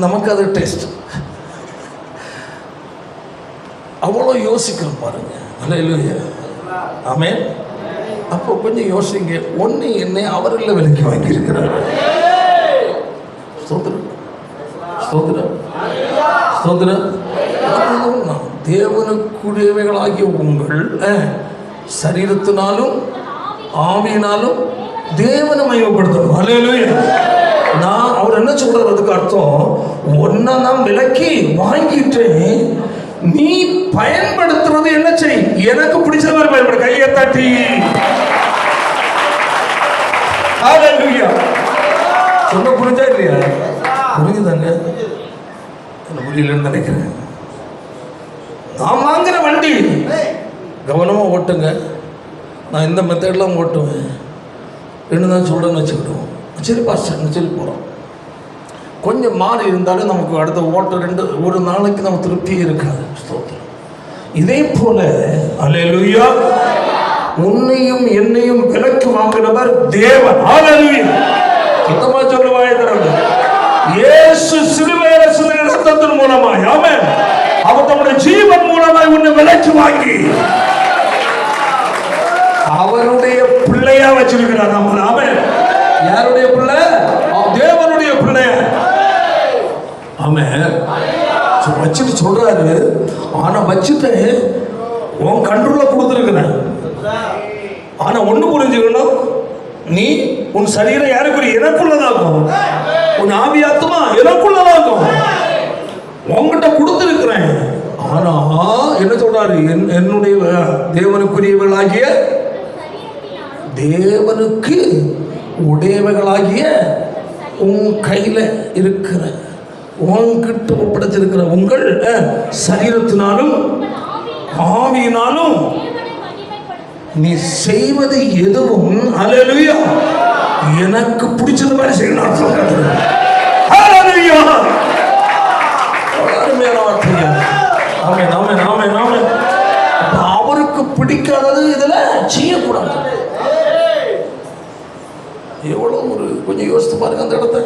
நமக்கு அது டேஸ்ட் அவ்வளோ யோசிக்கிறோம் பாருங்க. அல்லேலூயா, ஆமென். அப்போ கொஞ்சம் யோசிங்க. ஒன்று என்னை அவரில் விலைக்கு வாங்கியிருக்கிறார். ஸ்தோத்திரம், ஸ்தோத்திரம், ஸ்தோத்திரம். தேவனுக்குரியவைகளாகிய உங்கள் சரீரத்தினாலும் ஆவியினாலும் தேவனை மையப்படுத்தணும். அல்லேலூயா. நான் அவர் என்ன சொல்றதுக்கு அர்த்தம், ஒன்றை நான் விலைக்கு வாங்கிட்டேன், நீ பயன்படுத்துறது என்ன செய், எனக்கு பிடிச்ச மாதிரி பயன்படு. கையை தட்டி சொன்ன புரிஞ்சா இல்லையா? புரிஞ்சுதாங்க? புரியலன்னு நினைக்கிறேன். நான் வாங்குற வண்டி கவனமாக ஓட்டுங்க. நான் இந்த மெத்தட்லாம் ஓட்டுவேன் என்ன தான் சொல்கிறேன்னு வச்சுக்கிட்டோம். சரி பாஸ்டர் சொல்லி போகிறோம். கொஞ்சம் மாறி இருந்தாலும் நமக்கு அடுத்த ஓட்ட ஒரு நாளைக்கு நம்ம திருப்தியே இருக்காது. ஸ்தோத்திரம். இதே போல அல்லேலூயா, உன்னையும் என்னையும் விலைக்கு வாங்கினவர் தேவன். அல்லேலூயா. சுத்தமா சொல்லுவாய் தரங்க. இயேசு சிலுவையில சிந்தின ரத்தத்தின் மூலமாய், ஆமென், அவர் தம்முடைய ஜீவன் மூலமாய் உன்னை விலைக்கு வாங்கி அவருடைய பிள்ளையா வச்சிருக்கிறார் நம்ம. ஆமென். யாருடைய பிள்ளை? தேவனுடைய பிள்ளை. ஆமென். வச்சுட்டு சொல்றாரு, ஆனா வச்சுட்டு உன் கண்ட்ரோல கொடுத்துருக்கிறேன். ஆனா ஒண்ணு புரிஞ்சுக்கணும், நீ உன் சரீரம் யாருக்குரிய? எனக்குள்ளதாகும். உன் ஆவியாத்மா எனக்குள்ளதாகும். உன்கிட்ட கொடுத்துருக்கிறேன். ஆனா என்ன சொல்றாரு, என்னுடைய தேவனுக்குரியவர்களாகிய தேவனுக்கு உடையவர்களாகிய உன் கையில இருக்கிற, உன்கிட்ட ஒப்படைச்சிருக்கிற உங்கள் சரீரத்தினாலும் ஆவியினாலும் நீ செய்வது எதுவும் அல்லேலூயா எனக்கு பிடிச்சது மாதிரி செய்யணும். அல்லேலூயா. அருமையான வார்த்தை. ஆமென், ஆமென், ஆமென், ஆமென். அவருக்கு பிடிக்காதது இதுல செய்யக்கூடாது. எவ்வளோ ஒரு கொஞ்சம் யோசித்து பாருங்க அந்த இடத்த.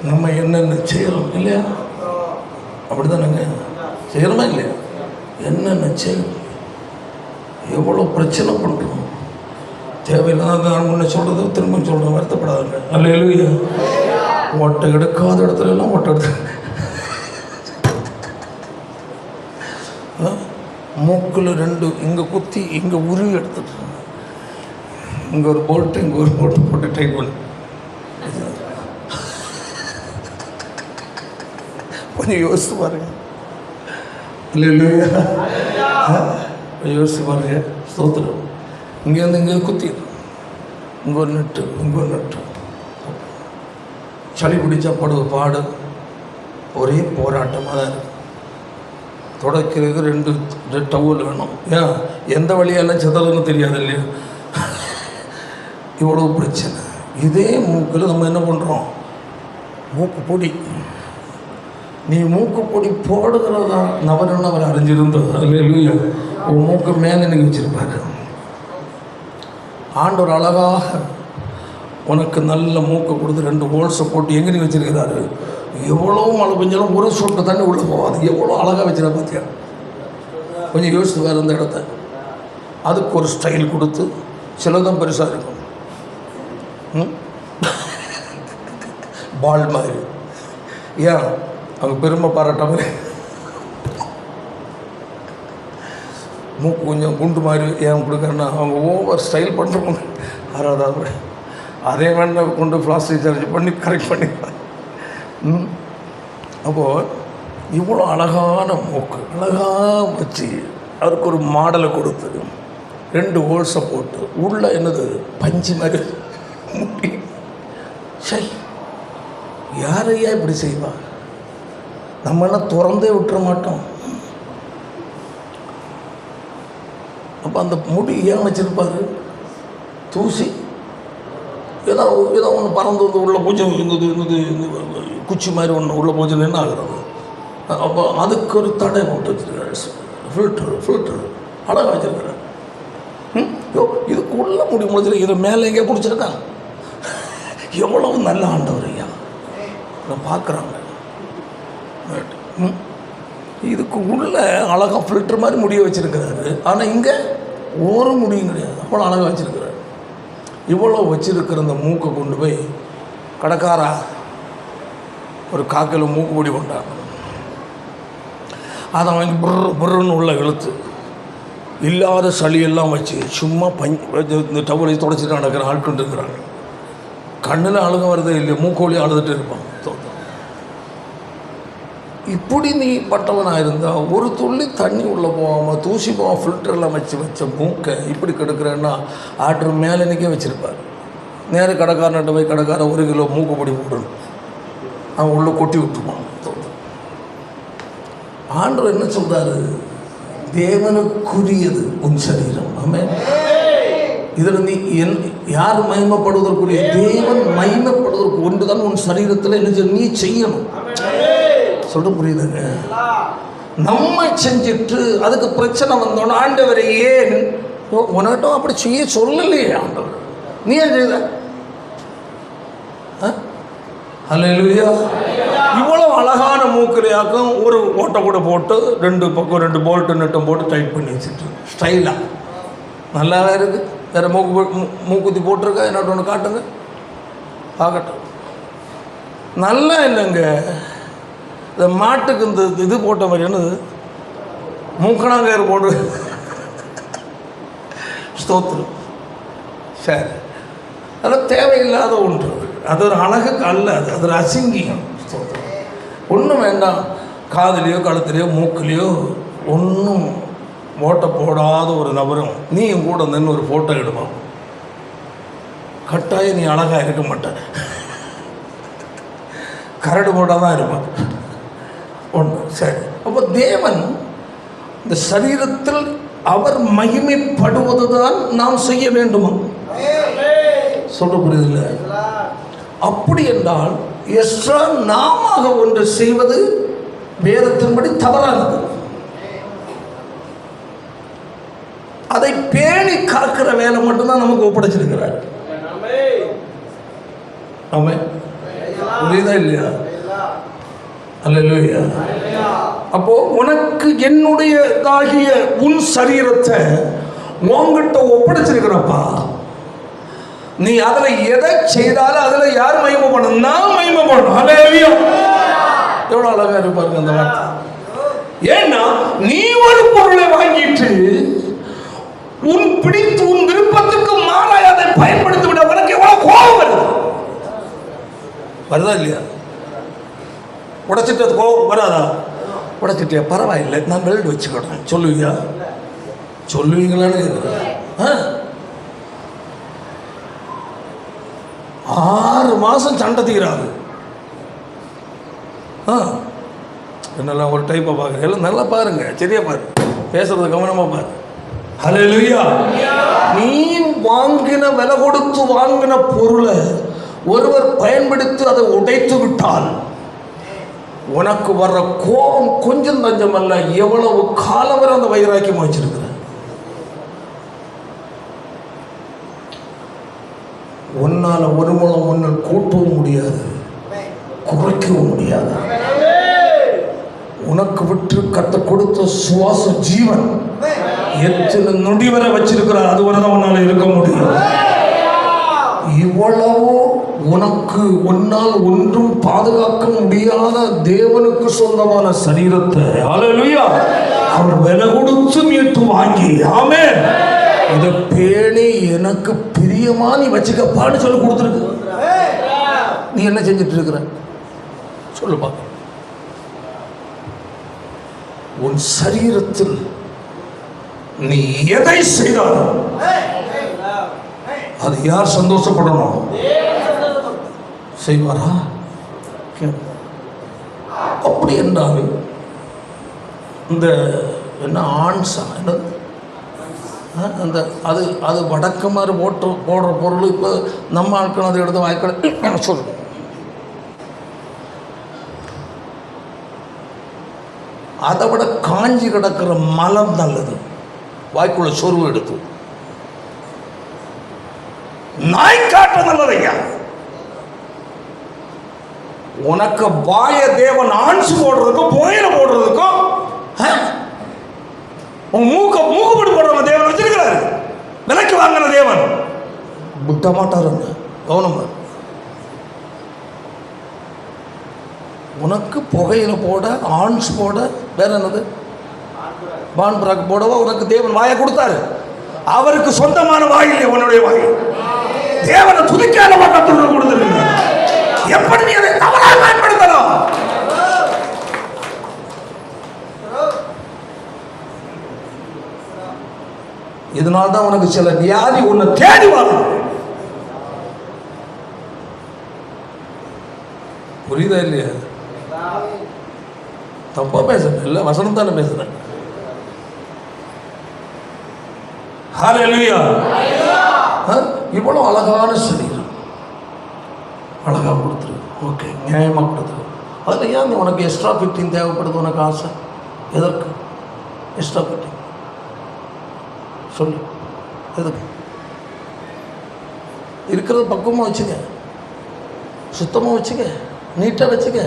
நம்ம என்னென்ன செய்யறோம் இல்லையா? அப்படிதானங்க செய்யறோமா இல்லையா? என்னென்ன செய்யணும், எவ்வளோ பிரச்சனை பண்ணுறோம். தேவையில்லாத நான் முன்ன சொல்கிறது திரும்ப சொல்கிறேன், வருத்தப்படாதுங்க. அல்லேலூயா. ஓட்டை எடுக்காத இடத்துல எல்லாம் ஓட்டை எடுத்து மூக்கில் 2 இங்கே குத்தி இங்கே உருவி எடுத்துட்டு, இங்கே ஒரு போல்ட்டு இங்கே ஒரு போல்ட்டு போட்டு டைப் பண்ணு. கொஞ்சம் யோசித்து பாருங்க. இல்லையா? யோசித்து பாருங்க. ஸ்தோத்திரம். இங்கேருந்து இங்கே குத்தி, இங்கே ஒரு நட்டு, இங்கே ஒரு நட்டு. சளி பிடிச்சா பாடு ஒரே போராட்டமாக தான் இருக்குது. தொடக்கிறதுக்கு ரெண்டு டவல் வேணும். ஏன் எந்த வழியெல்லாம் சிதறதுன்னு தெரியாது இல்லையா? இவ்வளோ பிரச்சனை. இதே மூக்கில் நம்ம என்ன பண்ணுறோம்? மூக்கு பொடி. நீ மூக்கு பொடி போடுகிறதா நபருன்னு அவர் அறிஞ்சிருந்தது இல்லையா? உன் மூக்கு மேலே நீங்கள் வச்சுருப்பாரு. ஆண்டவர் அழகாக உனக்கு நல்ல மூக்கை கொடுத்து 2 ஹோல்ஸை போட்டு எங்கே நீ வச்சுருக்கிறாரு? எவ்வளோ மழை பெஞ்சாலும் ஒரு சொட்டு தண்ணி உள்ளே போகாது. எவ்வளோ அழகாக வச்சுருக்க பார்த்தியா? கொஞ்சம் யோசித்து வேறு அந்த இடத்த. அதுக்கு ஒரு ஸ்டைல் கொடுத்து சிலதான் பெருசாக இருக்கும். பால் மாதிரி. ஏன் அவங்க பெருமை பாராட்டாமல் மூக்கு கொஞ்சம் குண்டு மாதிரி ஏன் கொடுக்குறேன்னா அவங்க ஓவர் ஸ்டைல் பண்ணுறவங்க யாராவது அதே வேண்டாம் கொண்டு பிளாஸ்டிக் சார்ஜ் பண்ணி கரெக்ட் பண்ணிடுவாங்க. அப்போது இவ்வளோ அழகான மூக்கு அழகாக வச்சு அவருக்கு ஒரு மாடலை கொடுத்து 2 ஹோல்ஸை போட்டு உள்ளே என்னது பஞ்சு மாதிரி முட்டி. சரி, யாரையா இப்படி செய்வா? நம்மளாம் திறந்தே விட்டுற மாட்டோம். அப்போ அந்த முடி ஏன் வச்சிருப்பாரு? தூசி ஏதோ ஒன்று பறந்து வந்து உள்ளே பூஜை குச்சி மாதிரி ஒன்று உள்ளே பூஜை என்ன ஆகுறது? அப்போ அதுக்கு ஒரு தடை போட்டு வச்சுருக்காரு. ஃபில்ட்ரு அழகாக வச்சுருக்காரு. இதுக்கு உள்ள முடி முடிச்சிருக்கு. இதை மேலே எங்கேயா குடிச்சிருக்காங்க. எவ்வளவு நல்ல ஆண்டவர் ஐயா பார்க்குறாங்க. இதுக்கு உள்ள அழகாக ஃபில்டர் மாதிரி முடிய வச்சுருக்கிறாரு. ஆனால் இங்கே ஒரு முடியும் கிடையாது. அவ்வளோ அழகாக வச்சுருக்கிறாரு. இவ்வளோ வச்சுருக்கிற அந்த மூக்கை கொண்டு போய் கடைக்காரா ஒரு காக்கில் மூக்கு பொடி கொண்டாங்க. அதை வாங்கி புர்ன்னு உள்ள இழுத்து இல்லாத சளியெல்லாம் வச்சு சும்மா இந்த டவலை தொடச்சிட்டு நடக்கிற ஆட்கள் இருக்கிறாங்க. கண்ணில் அழுக வருதே இல்லையா? மூக்கோழி அழுதுட்டு இருப்பான். இப்படி நீ பட்டவனாக இருந்தால் ஒரு துள்ளி தண்ணி உள்ளே போகாமல் தூசி போகாமல் ஃபில்டரில் வச்ச மூக்கை இப்படி கெடுக்கிறேன்னா ஆற்று மேலே நிற்க வச்சுருப்பார். நேர கடைக்காரன்ட்ட போய் கடைக்காரன் 1 கிலோ மூக்கு பொடி போடணும். அவன் உள்ளே கொட்டி விட்டுருப்பான். ஆண்டவர் என்ன சொல்கிறாரு? தேவனுக்குரியது உன் சரீரம். ஆமென். இதில் நீ யார் மகிமைப்படுவதற்குரிய? தேவன் மகிமைப்படுவதற்கு ஒன்று தான் உன் சரீரத்தில் என்ன நீ செய்யணும். சொல்ல புரியுதுங்க? நம்ம செஞ்சுட்டு அதுக்கு பிரச்சனை வந்தோன்னா ஆண்டவரை ஏன் உனட்டும் அப்படி செய்ய சொல்லலையே ஆண்டவர், நீ ஏன் செய்த? அல்லேலூயா. இவ்வளோ அழகான மூக்கிலையாக்கும் ஒரு ஓட்டை கூட போட்டு 2 பக்கம் 2 போல்ட்டு நட்டம் போட்டு டைட் பண்ணி வச்சுட்டு ஸ்டைலாக நல்லாவே இருக்குது. வேறு மூக்குத்தி போட்டிருக்கா? என்னோட ஒன்று காட்டுங்க பார்க்கட்டும். நல்லா இல்லைங்க. இந்த மாட்டுக்கு இந்த இது போட்ட மாதிரி என்னது மூக்கணாங்கயிறு போட்டு ஸ்தோத்திரம். சரி, அதெல்லாம் தேவையில்லாத ஒன்று. அது ஒரு அழகுக்கு அல்ல, அது ஒரு அசிங்கியம். ஸ்தோத்திரம். ஒன்றும் வேண்டாம். காதுலேயோ கழுத்துலையோ மூக்குலேயோ ஒன்றும் ஓட்டை போடாத ஒரு நபரும் நீ கூட நின்று ஒரு ஃபோட்டோ எடுப்பான். கட்டாயம் நீ அழகாக இருக்க மாட்டேன். கரடு போட்டால் தான் இருப்பான். ஒன்று. சரி, அப்போ தேவன் இந்த சரீரத்தில் அவர் மகிமைப்படுவது தான் நாம் செய்ய வேண்டுமா? சொல்ல புரியுதில்லை? அப்படி என்றால் எக்ஸ்ட்ரா நாம ஒன்று செய்வது வேதத்தின்படி தவறானது. அதை பேணி காக்கிற வேலை மட்டும்தான் நமக்கு ஒப்படைச்சிருக்கிறார். ஆமென். புரியுதா இல்லையா? அல்லேலூயா. அப்போ உனக்கு என்னுடையதாகிய உன் சரீரத்தை உன்கிட்ட ஒப்படைச்சிருக்கிறப்பா. நீ அதில் எதை செய்தாலும் அதில் யார் மகிமை பண்ணணும்? நான் மகிமை பண்ணணும். அல்லேலூயா. எவ்வளோ அழகா இருப்பாருங்க அந்த வார்த்தை. ஏன்னா நீ ஒரு பொருளை வாங்கிட்டு உன் பிடித்து உன் விருப்பத்துக்கு மாறாக அதை பயன்படுத்தி விட உனக்கு எவ்வளவு கோபம் வருது? வருதா இல்லையா? உடைச்சிட்டு அது கோபம் வராதா? உடைச்சிட்டே பரவாயில்லை, நான் பெல்ட் வச்சுக்கிறேன் சொல்லுவியா? சொல்லுவீங்களான்னு கேட்குறேன். 6 மாதம் சண்டை தீராது. என்னெல்லாம் ஒரு டைப்பை பார்க்குறேன், எல்லாம் நல்லா பாருங்க, சரியா பாருங்க, பேசுறது கவனமாக பாரு. ஹல்லேலூயா. நீ வாங்கின விலை கொடுத்து வாங்கின பொருளை ஒருவர் பயன்படுத்தி அதை உடைத்து விட்டால் உனக்கு வர்ற கோபம் கொஞ்சம் தஞ்சம் அல்ல, எவ்வளவு காலம் வரை அந்த வைராக்கியம் வச்சிருக்கிற. உன்னால ஒரு மூலம் ஒன்னில் கூட்டவும் முடியாது, குறைக்கவும் முடியாது. உனக்கு விட்டு கத்த கொடுத்த சுவாச ஜீவன் எத்தனை நொடி வரை வச்சிருக்கிறார், அது வரை தான் உன்னால இருக்க முடியும். இவ்வளவு உனக்கு உன்னால் ஒன்றும் பாதுகாக்க முடியாத தேவனுக்கு சொந்தமான சரீரத்தை ஹல்லேலூயா அவர் விலை கொடுத்து மீட்டு வாங்கி, ஆமென், இதை பேணி எனக்கு பிரியமா நீ வச்சுக்கப்பான்னு சொல்லி கொடுத்துருக்கு. நீ என்ன செஞ்சுட்டு இருக்கிற சொல்லு பாக்க. உன் சரீரத்தில் நீ எதை செய்தாலும் அது யார் சந்தோஷப்படணும்? செய்வாரா? அப்படி என்றால் இந்த என்ன ஆன்ஸா என்னது அந்த அது அது வடக்கு மாதிரி போடுற பொருள் இப்போ நம்ம ஆட்கள் அதை எடுத்து வாய்க்கடை சொல்லு. அதை விட காஞ்சி கிடக்கிற மலம் நல்லது, வாய்க்குள்ள சொருவு எடுத்து. நாய்க்காட்ட நல்லதையா? உனக்கு வாய தேவன் ஆன்சு போடுறதுக்கும் புகையில போடுறதுக்கும் மூக்குப்படி போடுற தேவன் வச்சிருக்கிறாரு. விலைக்கு வாங்கின தேவன் விட்ட மாட்டாருங்க, கவனம். உனக்கு புகையில போட, ஆன்ஸ் போட, வேற என்னது பான்பராக் போடவா உனக்கு தேவன் வாயை கொடுத்தாரு. அவருக்கு சொந்தமான வாய் இல்லை உன்னுடைய வாய். தேவனை துதிக்காத பக்கத்தில் கொடுத்துருங்க. எப்படி நீ அதை தவறாக பயன்படுத்தலாம்? இதனால்தான் உனக்கு சில வியாதி உன்னை தேடி வரும். புரியுதா இல்லையா? தப்பா பேசுறேன் இல்ல, வசனம் தானே பேசுறேன். ஹல்லேலூயா. இவ்வளவு அழகான சரீரம் அழகா கொடுத்துரு, ஓகே, நியாயமா கொடுத்துரு. அதில் ஏன் உனக்கு எக்ஸ்ட்ரா ஃபிட்டிங் தேவைப்படுது? உனக்கு ஆசை எதற்கு எக்ஸ்ட்ரா ஃபிட்டிங் சொல்லு, எதுக்கு? இருக்கிறது பக்குவமாக வச்சுக்க, சுத்தமாக வச்சுக்க, நீட்டாக வச்சுக்க,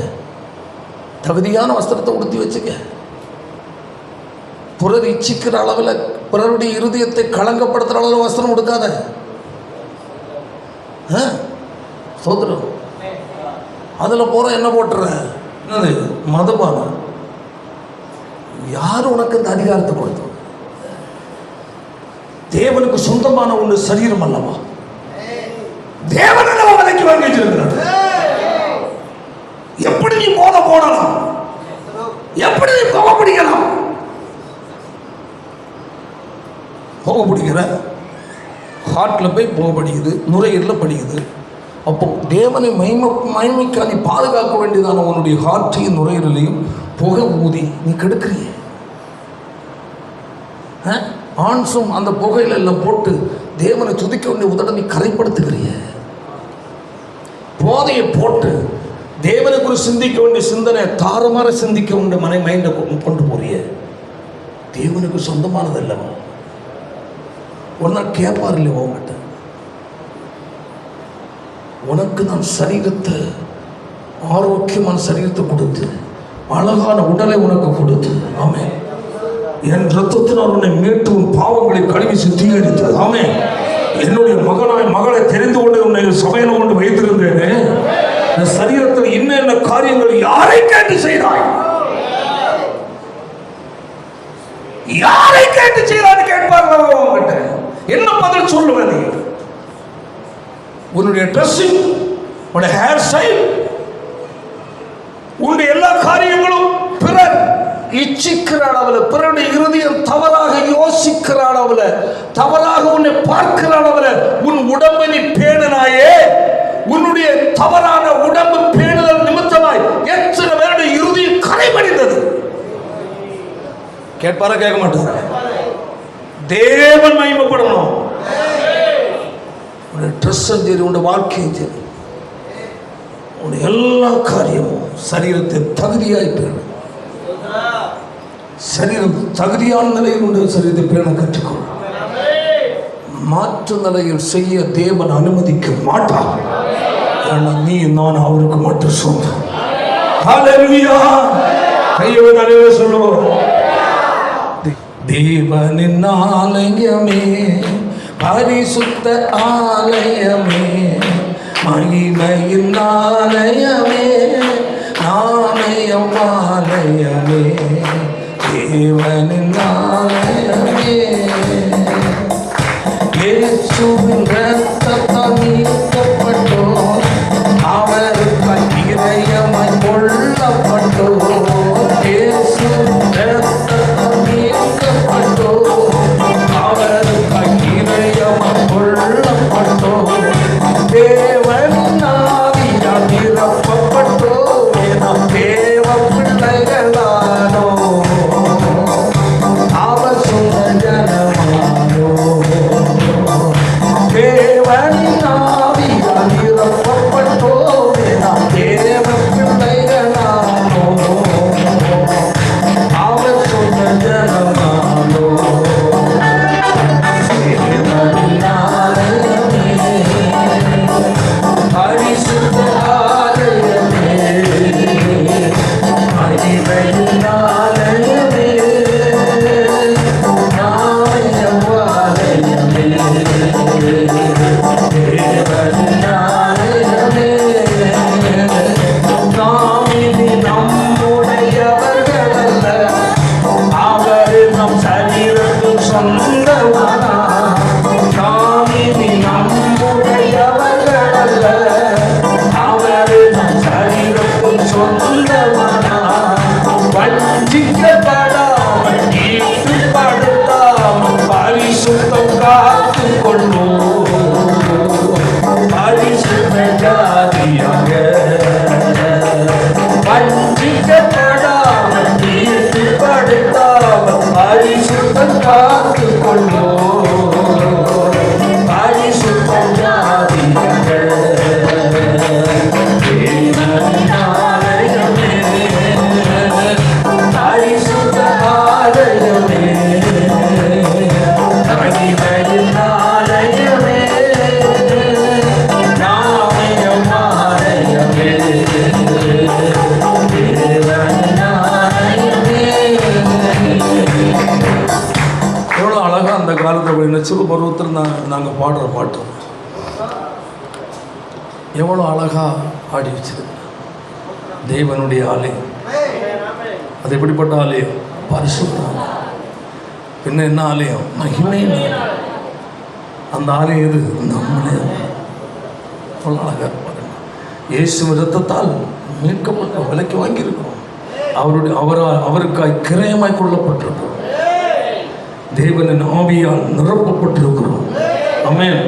தகுதியான வஸ்திரத்தை உடுத்தி வச்சுக்க. பிறர் இச்சிக்கிற அளவில், பிறருடைய இருதயத்தை களங்கப்படுத்துகிற அளவில் வஸ்திரம் கொடுக்காத. சோதரம் அதில் போகிற என்ன போட்டுற? என்னது? மதுபானம். யார் உனக்கு இந்த அதிகாரத்தை கொடுத்தோம்? தேவனுக்கு சொந்தமான ஒன்று சரீரம் அல்லவா? தேவன் அல்லவா விலைக்கு வாங்கி வச்சிருக்கிறார். எப்படி நீ போதை போடலாம்? எப்படி நீ புகை பிடிக்கலாம்? புகை பிடிக்கிற ஹார்ட்டில் போய் புகை படிக்குது, நுரையீரலில் படிக்குது. அப்போ தேவனை மகிமைக்காக நீ பாதுகாக்க வேண்டியதான உன்னுடைய ஹார்ட்டையும் நுரையீரலையும் புகை ஊதி நீ கெடுக்கிறிய. ஆன்ஸும் அந்த புகையில எல்லாம் போட்டு தேவனை துதிக்க வேண்டிய உதட நீ கரைப்படுத்துகிறிய. போதையை போட்டு தேவனுக்கு சிந்திக்க வேண்டிய சிந்தனை தாறுமாற சிந்திக்க வேண்டிய மைண்டை கொண்டு போறிய. தேவனுக்கு சொந்தமானது அல்லவா? ஒரு நாள் கேட்பார் இல்லையா உங்ககிட்ட, உனக்கு நான் சரீரத்தை, ஆரோக்கியமான சரீரத்தை கொடுத்து, அழகான உடலை உனக்கு கொடுத்து, ஆமே, என் ரத்தத்தினால் உன்னை மீட்டு உன் பாவங்களை கழுவி சுத்திகரித்தது, ஆமே, என்னுடைய மகளை தெரிந்து கொண்டு உன்னை சபையில கொண்டு வைத்திருந்தேனே, இந்த சரீரத்தில் என்னென்ன காரியங்கள் யாரை கேட்டு செய்தாய்? யாரை கேட்டு செய்தான்னு கேட்பார்கள் உங்ககிட்ட. என்ன பதில் சொல்லுவேன்? நீ உன்னுடைய ட்ரெஸ்ஸிங், உன்னுடைய ஹேர் ஸ்டைல், உன்னுடைய எல்லா காரியங்களும் பிறர் இச்சிக்கிற அளவில், பிறருடைய இருதயம் தவறாக யோசிக்கிற அளவில், தவறாக உன்னை பார்க்கிற அளவில் உன் உடம்பை நீ பேணினாயே. உன்னுடைய தவறான உடம்பு பேணுதல் நிமித்தமாய் எத்தனை பேருடைய இருதயம் கரைமடைந்தது. கேட்பாரா கேட்க மாட்டாரா? தேவன் மகிமைப்படணும். உன்னுடைய ட்ரெஸ்ஸும் சரி, உன்னுடைய வாழ்க்கையும் சரி, உன்னுடைய எல்லா காரியமும் சரீரத்தை தகுதியாய் பேணும். சரீரம் தகுதியான நிலையில் உள்ள சரீரத்தை பேண கற்றுக்கொள். மாற்று நிலையில் செய்ய தேவன் அனுமதிக்க மாட்டார். நீ நான் அவருக்கு மட்டும் சொந்தம். ஹல்லேலூயா. கையை தலைவே சொல்லுவோம். தேவனின் ஆலயமே, பரிசுத்த ஆலயமே, மகிமையின் ஆலயமே, நாமயம் ஆலயமே, தேவனின் ஆலயமே. இயேசுவின் இரத்தத்தால் மீட்கப்பட்டோம், அவருக்காய் இதயமாய் கொல்லப்பட்டோம். இயேசுவின் இரத்தத்தால் மீட்கப்பட்டோம், அவருக்காய் இதயமாய் கொல்லப்பட்டோம். தேவனின் ஆவியால் நிரப்பப்பட்டோம், நாம் தேவ பிள்ளைகளானோ, அவர் சொந்த ஜனமானோ. தேவனின் ஆவியால் நிரப்பப்பட்டோம், நாம் தேவ பிள்ளைகளானோ, அவர் சொந்த ஜனமானோ. தேவனின் ஆலயமே, பரிசுத்த ஆலயமே, மகிமையின் ஆலயமே, நாமயம் ஆலயமே, தேவனின் ஆலயமே. நாம் இனி நம்முடையவர்கள் அல்ல, அவர் நம் சரீரத்தின் சொந்தமானார். நாம் இனி நம்முடையவர்கள் அல்ல, அவர் நம் சரீரத்தின் சொந்தமானார். வஞ்சிக்கப்படாமல் ஈடுபடுத்தாமல் பரிசுத்தம் காத்துக் கொள்வோம், பரிசுத்த ஜாதியாக. வஞ்சிக்கப்படாமல் ஈடுபடுத்தாமல் பரிசுத்தம் காத்துக் கொள்வோம், பரிசுத்த ஜாதியாக. தேவனின் ஆலயமே, பரிசுத்த ஆலயமே, மகிமையின் ஆலயமே, நாமயம் ஆலயமே, தேவனின் ஆலயமே. எவ்வளோ அழகாக அந்த காலத்தில் என்ன சிறு பருவத்தில் நாங்கள் பாடுற பாட்டு எவ்வளோ அழகாக ஆடி வச்சிருக்கு. தேவனுடைய ஆலயம், அது எப்படிப்பட்ட ஆலயம்? பரிசுத்த ஆலயம். பின்ன என்ன ஆலயம்? மகிமையின் ஆலயம். அந்த ஆலயம் எது? நம்மளே. அவ்வளோ அழகாக பாருங்க. இயேசு இரத்தத்தால் மீட்கப்பட்ட விலைக்கு வாங்கியிருக்கிறோம். அவருக்காய் கிரயமாய் கொள்ளப்பட்டிருக்கிறோம். தேவனின் ஆவியால் நிரப்பப்பட்டிருக்கிறோம். ஆமென்.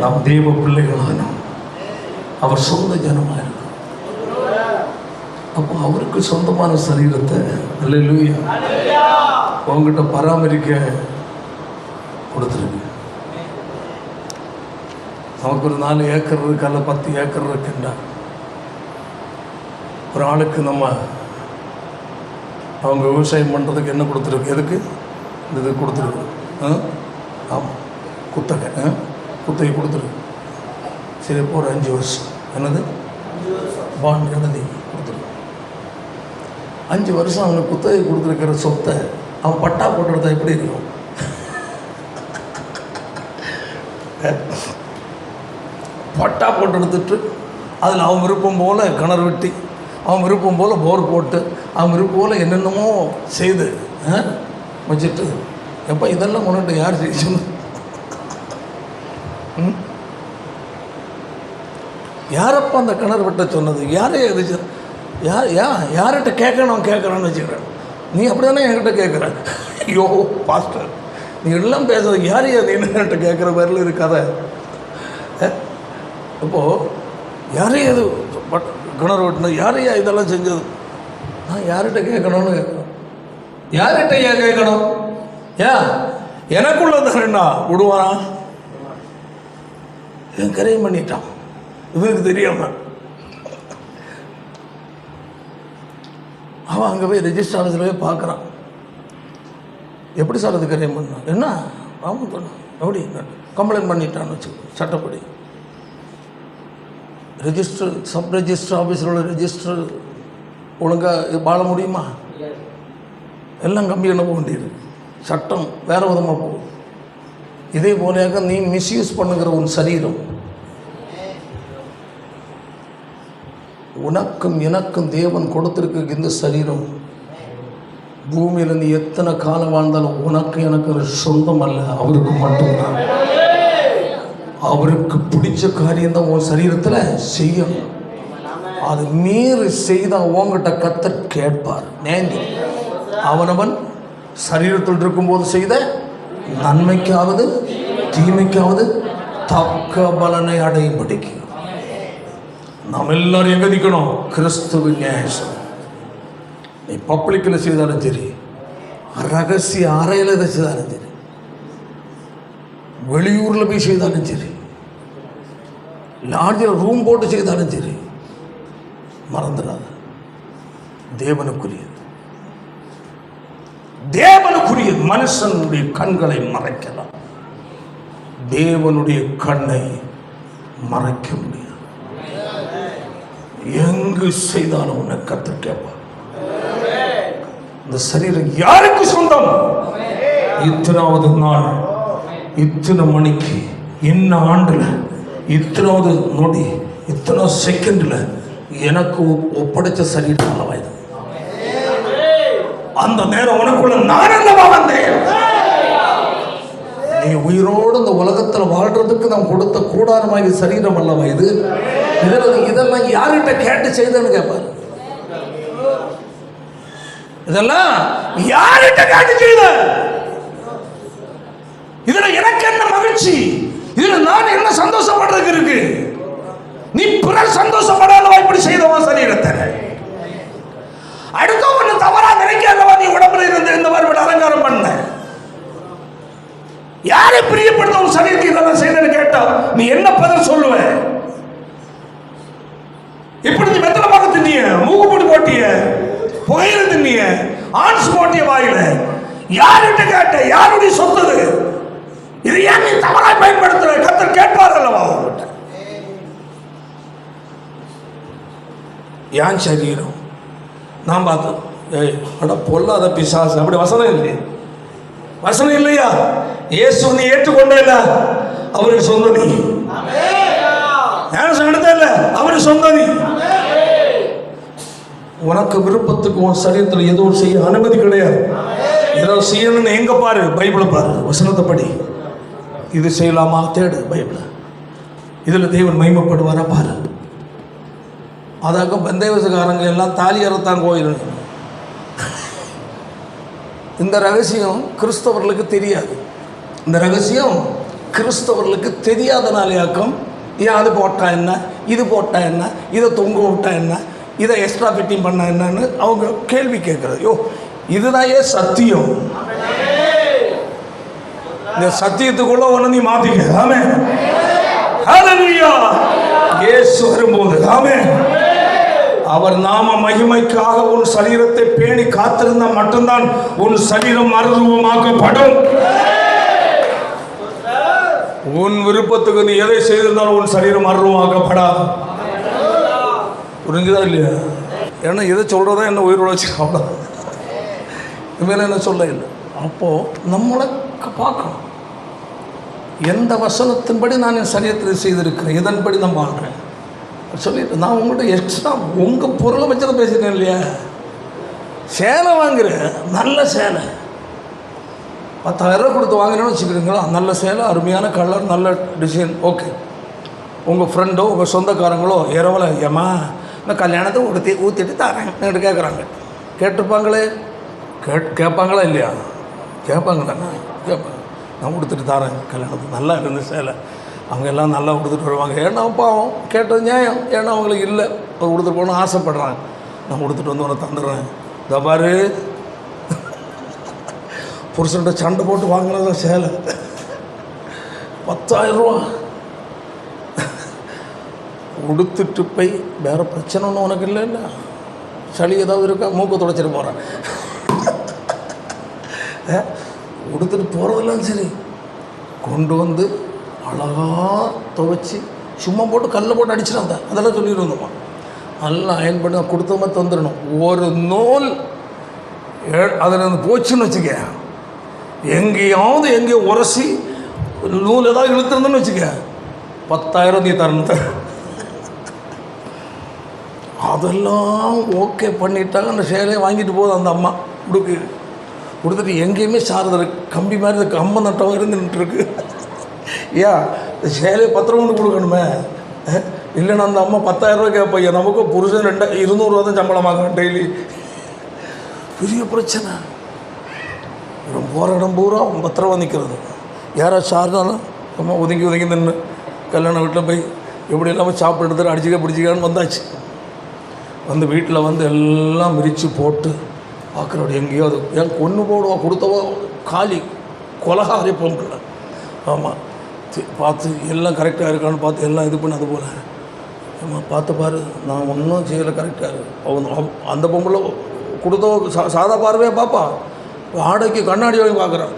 நாம் தேவ பிள்ளைகளானோம், அவர் சொந்த ஜனமாக இருக்கிறோம். அப்போ அவருக்கு சொந்தமான சரீரத்தை அல்லேலூயா உங்ககிட்ட பராமரிக்க கொடுத்துருக்கு. நமக்கு ஒரு 4 ஏக்கர் இருக்கு, அல்ல 10 ஏக்கர் இருக்குண்டா, ஒரு ஆளுக்கு நம்ம அவங்க விவசாயம் பண்ணுறதுக்கு என்ன கொடுத்துருக்கு? எதுக்கு இந்த இது கொடுத்துருக்கு? ஆமாம், குத்தகை. குத்தகை கொடுத்துருக்கு. சரி, இப்போ ஒரு 5 வருஷம் என்னது பாண்ட் எழுதி கொடுத்துருக்கு. 5 வருஷம் அவங்க குத்தகை கொடுத்துருக்கிற சொத்தை அவன் பட்டா போட்டுறதா எப்படி இருக்கும்? பட்டா போட்டு எடுத்துட்டு அதில் அவன் விருப்பம் போல் கிணறு வெட்டி, அவன் விருப்பம் போல் போர் போட்டு, அவன் விருப்பம் போல் என்னென்னமோ செய்து வச்சுட்டு, எப்போ இதெல்லாம் கொண்டுட்டு யார் செய்ய சொன்ன? யாரப்பா அந்த கிணறு வெட்ட சொன்னது? யாரே எது? யார்கிட்ட கேட்குறான்னு வச்சுக்கிறேன். நீ அப்படி தானே என்கிட்ட கேட்குற? ஐயோ பாஸ்டர், நீ எல்லாம் பேசுறது யார் அது என்கிட்ட கேட்குற மாதிரில இருக்காத. இப்போது யாரே எது கிணறு வெட்டினது? யாரையா இதெல்லாம் செஞ்சது? நான் யார்கிட்ட கேட்கணும்னு கேட்குறேன். யார்கிட்ட ஏன் கேட்கணும்? ஏன் எனக்குள்ள தானேண்ணா விடுவானா? என் கரையும் பண்ணிட்டான் இவனுக்கு தெரியாம. அவன் அங்கே போய் ரெஜிஸ்டர் ஆஃபீஸில் போய் பார்க்குறான். எப்படி சார் அது கரையும் பண்ணான்? என்ன ஆமாம் பண்ண எப்படி கம்ப்ளைண்ட் பண்ணிட்டான்னு வச்சு சட்டப்படி. ரெஜிஸ்டர் சப் ரெஜிஸ்டர் ஆஃபீஸில் உள்ள ரெஜிஸ்டர் ஒழுங்காக வாழ முடியுமா? எல்லாம் கம்பி என்ன போக வேண்டியது. சட்டம் வேறு விதமாக போகும். இதே போலையாக நீ மிஸ்யூஸ் பண்ணுகிற உன் சரீரம், உனக்கும் எனக்கும் தேவன் கொடுத்திருக்க இந்த சரீரம் பூமியில் நீ எத்தனை காலம் வாழ்ந்தாலும் உனக்கு எனக்கு சொந்தம் அல்ல, அவருக்கு மட்டும்தான். அவருக்கு பிடிச்ச காரியம்தான் உன் சரீரத்தில் செய்யணும். அது மீறி செய்தால் உங்ககிட்ட கர்த்தர் கேட்பார். நேந்தி அவனவன் சரீரத்தில் இருக்கும்போது செய்த நன்மைக்காவது தீமைக்காவது தக்க பலனை அடையும்படிக்கு நாம் எல்லாரும் எங்க நிற்கணும்? கிறிஸ்துவின் நியாயம். நீ பப்ளிக்கில் செய்தாலும் சரி, ரகசிய அறையில் இதை செய்தாலும் சரி, வெளியூரில் போய் செய்தாலும் சரி, லாட்ஜில் ரூம் போட்டு செய்தாலும் சரி, மறந்துடாத தேவனுக்குரியது. தேவனுக்குரியது. மனுஷனுடைய கண்களை மறைக்கலாம், தேவனுடைய கண்ணை மறைக்க முடியாது. எங்கு செய்தாலும் உன்னை கர்த்தர் கேட்பார். இந்த சரீரம் யாருக்கு சொந்தம்? இத்தனாவது நாள், இத்தனை மணிக்கு, என்ன ஆண்டுல, இத்தனாவது நொடி, இத்தனை செகண்ட்ல எனக்கு ஒப்படைச்ச சரீரம் அளவாயுது. அந்த நேரம் உனக்குள்ள நான் அல்லவா வந்தேன். நீ உயிரோடு இந்த உலகத்தில் வாழ்றதுக்கு நாம் கொடுத்த கூடாரமாகி சரீரம் அல்லவா இது. இதெல்லாம் யார்கிட்ட கேட்டு செய்தன்னு கேட்பாரு. இதெல்லாம் யார்கிட்ட கேட்டு செய்த? இதுல எனக்கு என்ன மகிழ்ச்சி? இதுல நான் என்ன சந்தோஷப்படுறதுக்கு இருக்கு? நீ பிறர் சந்தோஷப்படாதவா இப்படி செய்தவன் சரீரத்தை. அடுத்த ஒண்ணு தவறா நினைக்காதவா நீ உடம்புல இருந்து இந்த மாதிரி அலங்காரம் பண்ண. யாரை பிரியப்படுத்த ஒரு சரீரத்தை இதெல்லாம் செய்தன்னு கேட்டா நீ என்ன பதில் சொல்லுவ? இப்படி நீ வெத்தலை பாக்க தின்னிய, மூக்குப்பொடி போட்டிய, புகையில தின்னிய, ஆன்ஸ் போட்டிய வாயில, யார்கிட்ட கேட்ட? யாருடைய சொத்தது? இது ஏன் நீ தவறா பயன்படுத்துற? கர்த்தர் கேட்பார் அல்லவா உங்ககிட்ட. ஏன் சரீரம் நான் பார்த்தோம். அட பொல்லாத பிசாசு, அப்படி வசனம் இல்லையே. வசனம் இல்லையா? இயேசு நீ ஏற்றுக்கொண்டே இல்ல, அவருக்கு சொந்த நீ. எடுத்த இல்ல, அவருக்கு சொந்த நீ. உனக்கு விருப்பத்துக்கு உன் சரீரத்தில் எதுவும் செய்ய அனுமதி கிடையாது. ஏதோ செய்யணும்னு எங்க பாரு, பைபிளை பாரு, வசனத்தை படி. இது செய்யலாமா தேடு பைபிள். இதுல தேவன் மகிமைப்படுவாரா பாரு. அதாக பந்தேவசக்காரங்க எல்லாம் தாலி அறுத்தான் கோயில். இந்த ரகசியம் கிறிஸ்தவர்களுக்கு தெரியாது. இந்த ரகசியம் கிறிஸ்தவர்களுக்கு தெரியாதனாலேயாக்கும். ஏன் அது போட்டா என்ன, இது போட்டா என்ன, இதை தொங்க விட்டா என்ன, இதை எக்ஸ்ட்ரா ஃபிட்டிங் பண்ண என்னன்னு அவங்க கேள்வி கேட்கறது. யோ இதுதான் ஏன் சத்தியம். இந்த சத்தியத்துக்குள்ள ஒன்று நீ மாத்திக்க. ஆமென். ஹல்லேலூயா. இயேசு வரும்போது ஆமென், அவர் நாம மகிமைக்காக உன் சரீரத்தை பேணி காத்திருந்தா மட்டும்தான் உன் சரீரம் மறுரூபமாக்கப்படும். உன் விருப்பத்துக்கு நீ எதை செய்திருந்தாலும் உன் சரீரம் மறுரூபமாக்கப்படாது. புரிஞ்சுதா இல்லையா? ஏன்னா எதை சொல்றதா என்ன உயிர் உழைச்சி அவ்வளோ இனிமேல் என்ன சொல்ல இல்லை. அப்போ நம்மளை பார்க்கணும். எந்த வசனத்தின்படி நான் என் சரீரத்தில் செய்திருக்கிறேன், இதன்படி நான் வாழ்றேன் சொல்லிட்டு. நான் உங்கள்கிட்ட எக்ஸ்ட்ரா உங்கள் பொருளை வச்சு தான் பேசிட்டேன் இல்லையா? சேலை வாங்குறேன், நல்ல சேலை 10,000 ரூபா கொடுத்து வாங்கினோன்னு வச்சுக்கிறீங்களா, நல்ல சேலை, அருமையான கலர், நல்ல டிசைன், ஓகே. உங்கள் ஃப்ரெண்டோ உங்கள் சொந்தக்காரங்களோ இரவல ஏம்மா நான் கல்யாணத்தை ஊற்றிட்டு தரேன் என்கிட்ட கேட்குறாங்க. கேட்டிருப்பாங்களே, கேட்பாங்களா இல்லையா? கேட்பாங்க தானே, கேட்பாங்க. நான் கொடுத்துட்டு தரேன் கல்யாணத்துக்கு, நல்லா இருந்து சேலை. அவங்க எல்லாம் நல்லா கொடுத்துட்டு வருவாங்க. ஏன்னா பாவம் கேட்டது நியாயம். ஏன்னா அவங்களுக்கு இல்லை, கொடுத்துட்டு போகணும்னு ஆசைப்படுறாங்க. நான் கொடுத்துட்டு வந்து உன்னை தந்துடுறேன். இதை பாரு புருஷன்கிட்ட சண்டை போட்டு வாங்கினது சேலை 10,000 ரூபா. உடுத்துட்டு போய் வேறு பிரச்சனை ஒன்றும் உனக்கு இல்லை, சளி ஏதாவது இருக்கா, மூக்கை துடைச்சிட்டு போகிறேன். உடுத்துட்டு போகிறதெல்லாம் சரி, கொண்டு வந்து அழகாக துவைச்சி சும்மா போட்டு கல்லை போட்டு அடிச்சிடாங்க, அதெல்லாம் சொல்லிட்டு வந்தோம்மா. நல்லா அயன் பண்ணி கொடுத்த மாதிரி தந்துடணும். ஒரு நூல் அதில் இருந்து போச்சுன்னு வச்சுக்க, எங்கேயோ உரசி நூல் ஏதாவது இழுத்துருந்தோன்னு வச்சுக்க, 10,000 நீ தரணும். அதெல்லாம் ஓகே பண்ணிட்டாங்க. அந்த சேலையை வாங்கிட்டு போகுது அந்த அம்மா. கொடுத்துட்டு எங்கேயுமே சாரதில் கம்பி மாதிரி கம்பம் நட்டம் இருந்துட்டுருக்கு. ஏன் இந்த சேலையை 10 ரூபா கொடுக்கணுமே, இல்லைன்னா அந்த அம்மா 10,000 ரூபா கேட்பையா, நமக்கும் புருஷன் 200 ரூபா தான் சம்பளமாகும் டெய்லி. பெரிய பிரச்சனை. போகிற இடம் பூரா 10 ரூபா நிற்கிறது. யாராவது சார்னாலும் அம்மா ஒதுங்கி நின்று கல்யாண வீட்டில் போய் எப்படி இல்லாமல் சாப்பிட்டு எடுத்துட்டு அடிச்சுக்க பிடிச்சிக்கான்னு வந்தாச்சு. வந்து வீட்டில் வந்து எல்லாம் விரித்து போட்டு பார்க்குறோட எங்கேயோ அது ஏன் கொன்று போடுவா, கொடுத்தவோ காலி கொலகாரி பொம்பளை. ஆமாம், பார்த்து எல்லாம் கரெக்டாக இருக்கான்னு பார்த்து எல்லாம் இது பண்ணி அது போல் ஆமாம் பார்த்து பாரு, நான் ஒன்றும் செய்யலை, கரெக்டாக இருக்கு. அந்த பொம்பளை கொடுத்தவோ சாதா பார்வையாக பார்ப்பா, வாடகைக்கு கண்ணாடி வாங்கி பார்க்குறான்.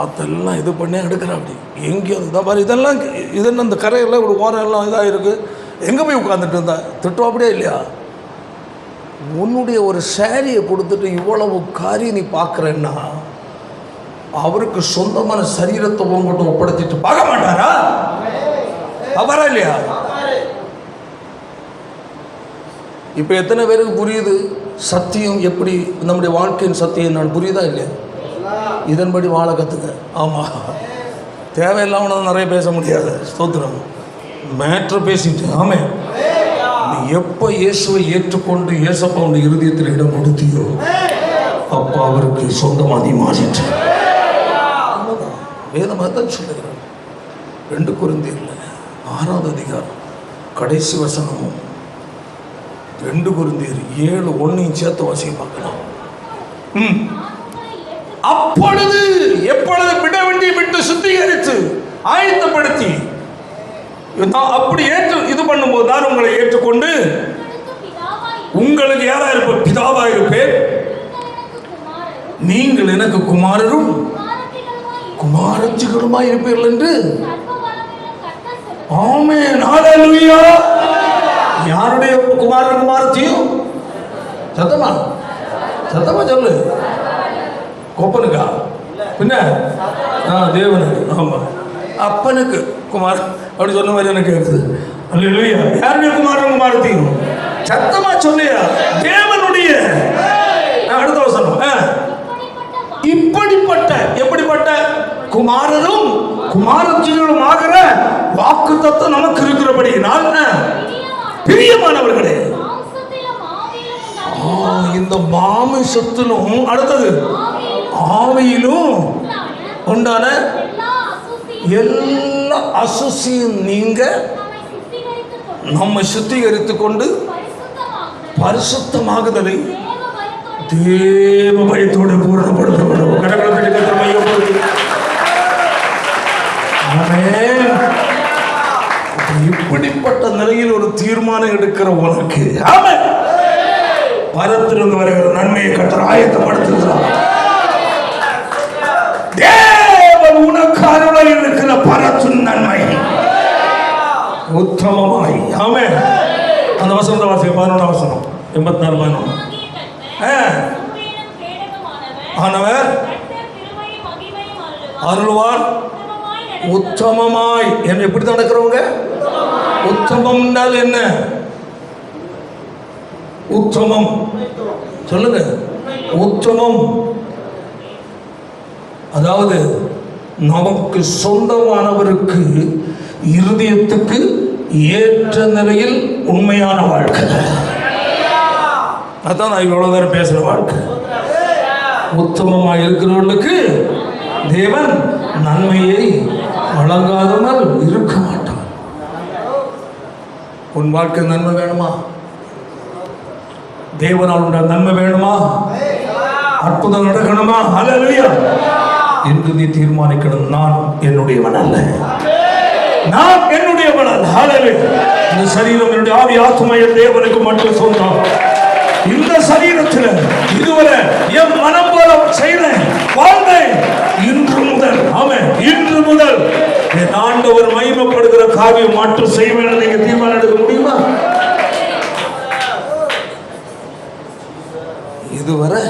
அதெல்லாம் இது பண்ணி எடுக்கிறேன். அப்படி எங்கேயோ தான் பாரு, இதெல்லாம் இதுன்னு அந்த கரையெல்லாம் இப்படி ஓரம் எல்லாம் இதாக இருக்குது. எங்கே போய் உட்காந்துட்டு இருந்தா திட்டம் அப்படியே இல்லையா? உன்னுடைய ஒரு சேரீயை கொடுத்துட்டு இவ்வளவு காரியம் நீ பார்க்குறேன்னா, அவருக்கு சொந்தமான சரீரத்தை உங்கள்கிட்ட ஒப்படைச்சிட்டு பார்க்க மாட்டாரா? அவரா இல்லையா? இப்போ எத்தனை பேருக்கு புரியுது சத்தியம் எப்படி, நம்முடைய வாழ்க்கையின் சத்தியம் நான் புரியுதா இல்லையா? இதன்படி வாழ கற்றுக்க. ஆமாம், தேவையில்லாமல் நிறைய பேச முடியாது. ஸ்தோத்திரம், மேட்ரு பேசிட்டு. ஆமே, நீ எப்போ இயேசுவை ஏற்றுக்கொண்டு இயேசப்பாவுடைய இருதயத்தில் இடம் கொடுத்தியோ அப்போ அவருக்கு சொந்தமாக நீ மாறிட்டு. வேதமாக தான் சொல்லுகிறார். 2 கொரிந்தியர்ல 6வது அதிகாரம் கடைசி வசனமும் 2 கொரிந்தியர் 7:1 சேர்த்து வாசிக்க பார்க்கலாம். அப்பொழுது எப்பொழுது விட வேண்டிய விட்டு சுத்திகரித்து ஆயத்தப்படுத்தி அப்படி இது பண்ணும்போது தான் உங்களை ஏற்றுக்கொண்டு உங்களுக்கு யாரா இருப்ப பிதாவா இருப்பேன், நீங்கள் எனக்கு குமாரரும் குமாரத்திகளுமா இருப்பீர்கள் என்று. ஆமென், ஹல்லேலூயா. யாருடைய குமாரன் குமாரத்தியும்? சத்தமா சொல்லு. கோப்பனுக்கா? பின்ன தேவனுக்கு. ஆமா, அப்பனுக்கு குமார் அப்படி சொன்ன மாதிரி எனக்கு கேட்குது. அல்லேலூயா. யாருடைய குமாரன் குமாரத்தியும்? சத்தமா சொல்லியா, தேவனுடைய. அடுத்த வசனம், இப்படிப்பட்ட எப்படிப்பட்ட குமாரரும் குமாரத்திகளும் ஆகிற வாக்கு தத்துவம் நமக்கு இருக்கிறபடியினால் பிரியமானவர்களே, இந்த மாமிசத்திலும் அடுத்தது ஆவியிலும் உண்டான எல்லா அசுசியும் நீங்க நம்மை சுத்திகரித்துக் கொண்டு பரிசுத்தமாகுதலை தேவ பயத்தோடு பூரணப்படுத்தப்படும். இப்படிப்பட்ட நிலையில் ஒரு தீர்மானம் எடுக்கிற உனக்கு பரத்திலிருந்து வருகிற நன்மையை கர்த்தர் ஆயத்தப்படுத்துகிறார். தேவன் உனக்கு அருளில் இருக்கிற பரத்தின் நன்மை உத்தமமாய். ஆமென். அந்த வசனத்தை வாசிக்க 11 வசனம் 84 ஆனவர் அருள்வார் உத்தமமாய். என்ன எப்படி நடக்கிறவங்க? உத்தமம் என்றால் என்ன? உத்தமம் சொல்லுங்க. உத்தமம் அதாவது நமக்கு சொந்தமானவருக்கு இருதயத்துக்கு ஏற்ற நிலையில் உண்மையான வாழ்க்கை. அதான் நான் இவ்வளவு நேரம் பேசுற வாழ்க்கை. உத்தமமாக இருக்கிறவர்களுக்கு தேவன் நன்மையை வழங்காதவர்கள் இருக்க மாட்டார். உன் வாழ்க்கை நன்மை வேணுமா? தேவனால் உண்ட நன்மை வேணுமா? அற்புதம் நடக்கணுமா? ஹல்லேலூயா. என்று நீ தீர்மானிக்கணும், நான் என்னுடையவன் அல்ல, நான் என்னுடையவன் அல்ல. ஹல்லேலூயா. இந்த சரீரம் என்னுடைய ஆவி ஆத்துமா என் தேவனுக்கு மட்டும் சொந்தம். இந்த சரீரத்தில் இதுவரை என் மனம் போல செய்தேன், வாழ்ந்தேன். இன்று முதல், ஆமென், இன்று முதல் என் ஆண்டவர் மகிமைப்படுகிற காரியம் மட்டும் செய்வேன். நீங்க தீர்மானம் எடுக்க முடியுமா? இதுவரை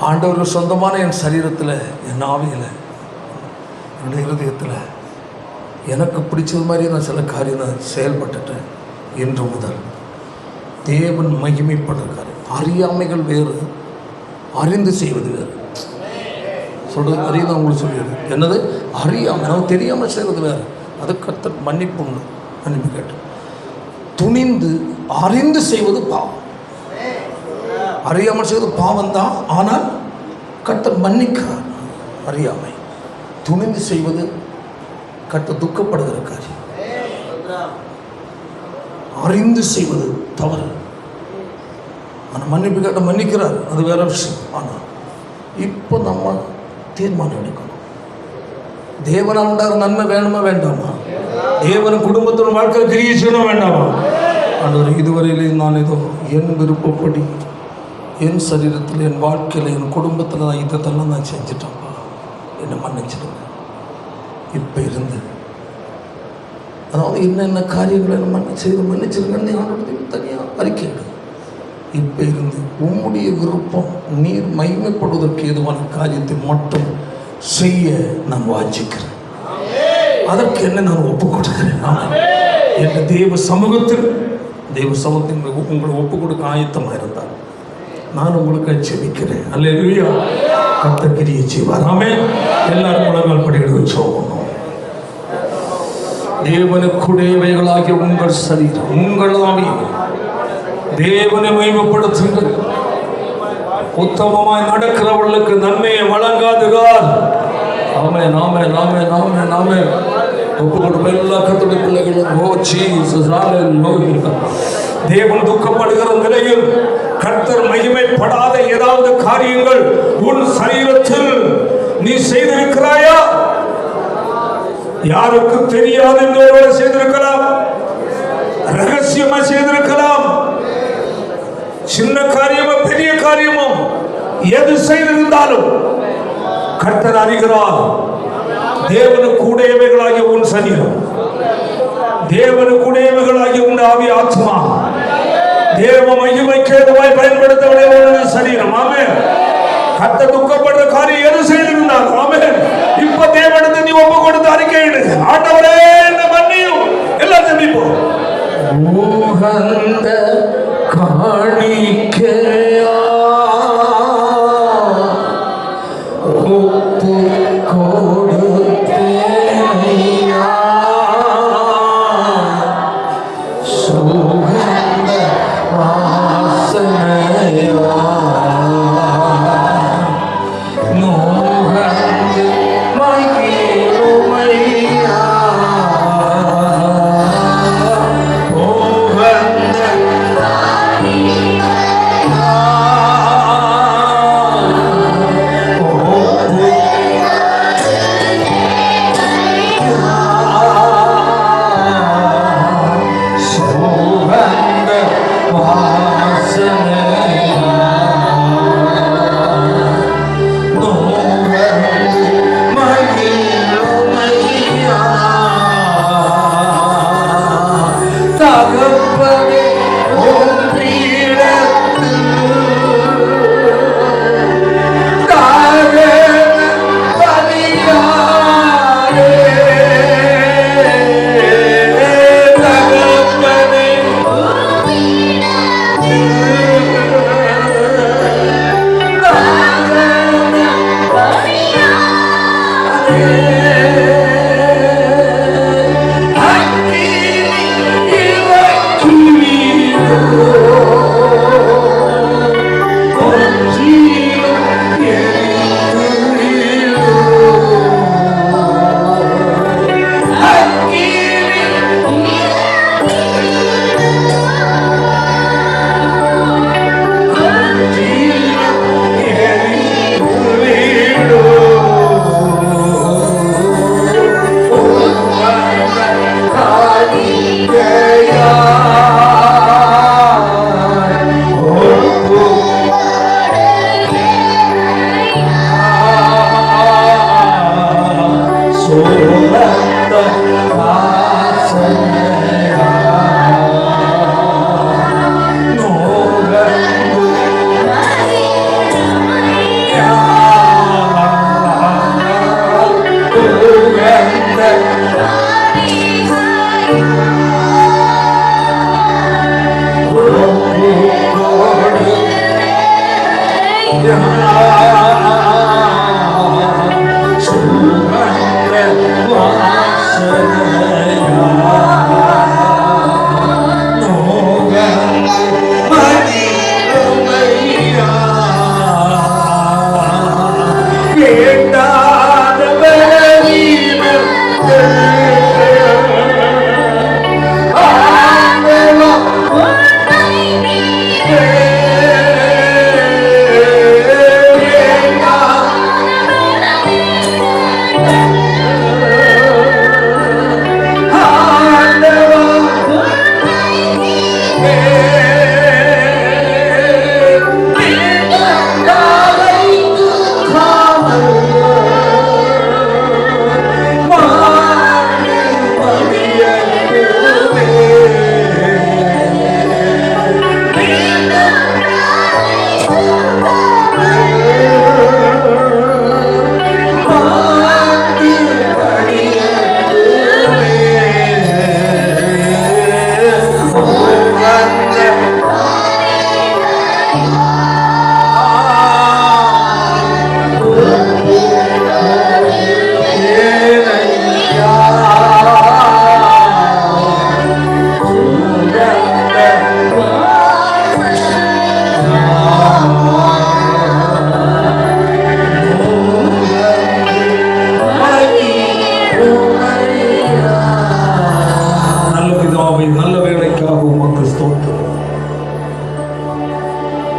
ஆண்டவருக்கு சொந்தமான என் சரீரத்தில், என் ஆவியில், என்னுடைய இருதயத்தில் எனக்கு பிடிச்சது மாதிரி நான் சில காரியம் நான் செயல்பட்டுட்டேன். இன்று முதல் தேவன் மகிமைப்படுற காரியம். அறியாமைகள் வேறு, அறிந்து செய்வது வேறு. சொல்றது அறியதான் உங்களுக்கு சொல்லிடுது. என்னது? அறியாமல், நமக்கு தெரியாமல் செய்வது வேறு. அது கர்த்தர் மன்னிப்பு உண்டு, மன்னிப்பு கேட்டு. துணிந்து அறிந்து செய்வது பாவம். அறியாமல் செய்வது பாவம் தான், ஆனால் கர்த்தர் மன்னிக்கிறார். அறியாமை. துணிந்து செய்வது கர்த்தர் துக்கப்படுகிற காரியம். அறிந்து செய்வது தவறு. ஆனால் மன்னிப்பு கேட்ட மன்னிக்கிறார், அது வேற விஷயம். ஆனால் இப்போ நம்ம தீர்மானம் எடுக்கணும். தேவனால் உண்டாகிற நன்மை வேணுமா வேண்டாமா? தேவன் குடும்பத்தோட வாழ்க்கை கிரியை செய்யணும் வேண்டாமா? ஆண்டவர், இதுவரையிலையும் நான் ஏதோ என் விருப்பப்படி என் சரீரத்தில், என் வாழ்க்கையில், என் குடும்பத்தில் நான் இதெல்லாம் நான் செஞ்சுட்டேன்ப்பா, என்னை மன்னிச்சிடுங்க. இப்போ இருந்து அதாவது என்னென்ன காரியங்களை மன்னிச்சிருங்கன்னு ஆண்டவருக்கு தனியாக அறிக்கையிடு. இப்போ இருந்து உம்முடைய விருப்பம், நீர் மகிமைப்படுவதற்கு ஏதுவான காரியத்தை மட்டும் செய்ய நான் வாஞ்சிக்கிறேன். அதற்கு என்ன நான் ஒப்புக் கொடுக்கிறேன். என் தேவ சமூகத்தில் உங்களை ஒப்புக் கொடுக்க ஆயத்தமாக இருந்தார். நான் உங்களுக்கு செபிக்கிறேன். அல்லேலூயா. கர்த்தர் கிரியை செய்வார். ஆமென். எல்லாரும் முழங்கால் படிக்கிறது சோகணும். தேவனுக்குடையவைகளாகிய உங்கள் சரீரம், உங்கள் ஆவி தேவனை மகிமைப்படுத்துங்கள். உத்தமமாய் நடக்கிறவர்களுக்கு நன்மையை வழங்காதுகார். ஆமென், ஆமென், ஆமென், ஆமென், ஆமென். ஒப்புக்கொடுப்ப எல்லா கர்த்தருடைய பிள்ளைகளும், ஓ ஜீசஸ், ஹல்லேலூயா. தேவன் துக்கப்படுகிற நிலையில் கர்த்தர் மகிமைப்படாத ஏதாவது காரியங்கள் உன் சரீரத்தில் நீ செய்திருக்கிறாயா? யாருக்கு தெரியாது என்று செய்திருக்கலாம், ரகசியமா செய்திருக்கலாம். சின்ன காரியமோ பெரிய காரியமோ எது செய்திருந்தாலும் கர்த்தர் அறிகிறார். தேவனுக்கு உடையவைகளாகிய உன் சரீரம், தேவனுக்கு உடையவைகளாகிய உன் ஆவி ஆத்மா, தேவ மகிமைக்கு ஏதுவாய் பயன்படுத்த உடைய சரீரம். ஆமென். கர்த்தர் துக்கப்படுற காரியம் எது செய்திருந்தால், ஆமென், இப்ப தேவனுக்கு நீ ஒப்பு கொடுத்து அறிக்கையிடு. ஆண்டவரே என்னை மன்னியும். எல்லாம் ஜெபிப்போம். உகந்த காணிக்கையா ஒப்பு கொடுத்தேனையா, சுகந்த வாசனையா நோகந்து மகிழுமையா, ஓகந்த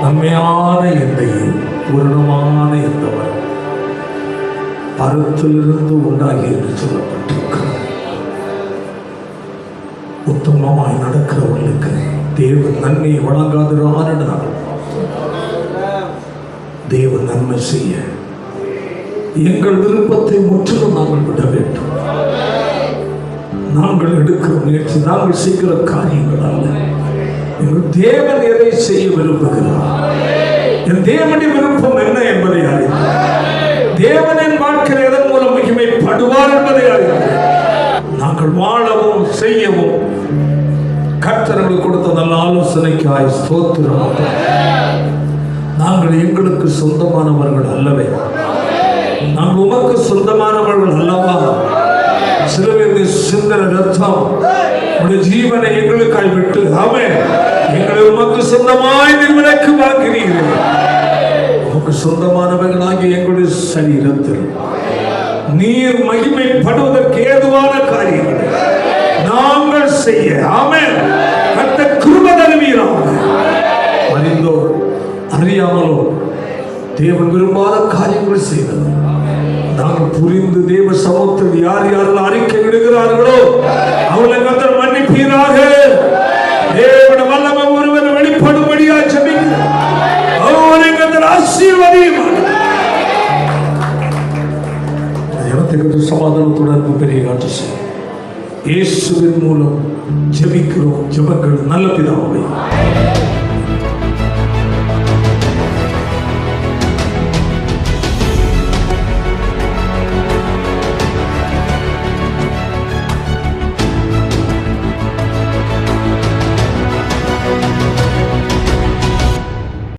நன்மையான எண்ணெயும் பூரணமான எண்ணவர் பருத்திலிருந்து உண்டாகி என்று சொல்லப்பட்டிருக்கிறது. உத்தமமாய் நடக்கிறவர்களுக்கு தேவன் நன்மையை வழங்காதிருக்கிறார். தேவன் நன்மை செய்ய எங்கள் விருப்பத்தை முற்றிலும் நாங்கள் விட வேண்டும். நாங்கள் எடுக்கிற முயற்சி, நாங்கள் செய்கிற காரியங்கள் அல்ல. எங்கள் தேவன் எதை செய்ய விரும்புகிறார், என் தேவனுடைய விருப்பம் என்ன என்பதை அறிந்தார். தேவனின் வாழ்க்கையில் எதன் மூலம் மகிமைப்படுவார் என்பதை அறிந்தார். நாங்கள் வாழவும் செய்யவும் கர்த்தர்களுக்கு கொடுத்த நல்ல ஆலோசனைக்காய் ஸ்தோத்திரம். நாங்கள் எங்களுக்கு சொந்தமானவர்கள் அல்லவே, நாங்கள் உமக்கு சொந்தமானவர்கள் அல்லவா. சிலுவையில் சிந்தின ரத்தம் உடைய ஜீவனை எங்களுக்காய் விட்டு ஆமென் எங்களை உமக்கு சொந்தமாய் விலைக்கு வாங்கினீர்கள். உமக்கு சொந்தமானவர்களாகிய எங்களுடைய சரீரத்தில் நீர் மகிமைப்படுவதற்கு ஏதுவான காரியங்களை நாங்கள் செய்ய ஆமென் கர்த்தர் கிருபை தருவீராக. அறிந்தோ அறியாமலோ தேவன் விரும்பாத காரியங்கள் செய்தது நாங்கள் புரிந்து தேவ சமூகத்தில் யார் யாரெல்லாம் அறிக்கை விடுகிறார்களோ அவர்களை கர்த்தர் மன்னிப்பீராக. தேவனுடைய வல்லமை ஒருவரை வெளிப்படும்படியாக ஜெபிக்கிறோம். அவரை கர்த்தர் ஆசீர்வதிப்பார். ஜெபத்துக்கு சமாதானத்துடன் பெரிய காட்சி செய்யும். இயேசுவின் மூலம் ஜெபிக்கிறோம். ஜெபங்கள் நல்ல பிதாவே.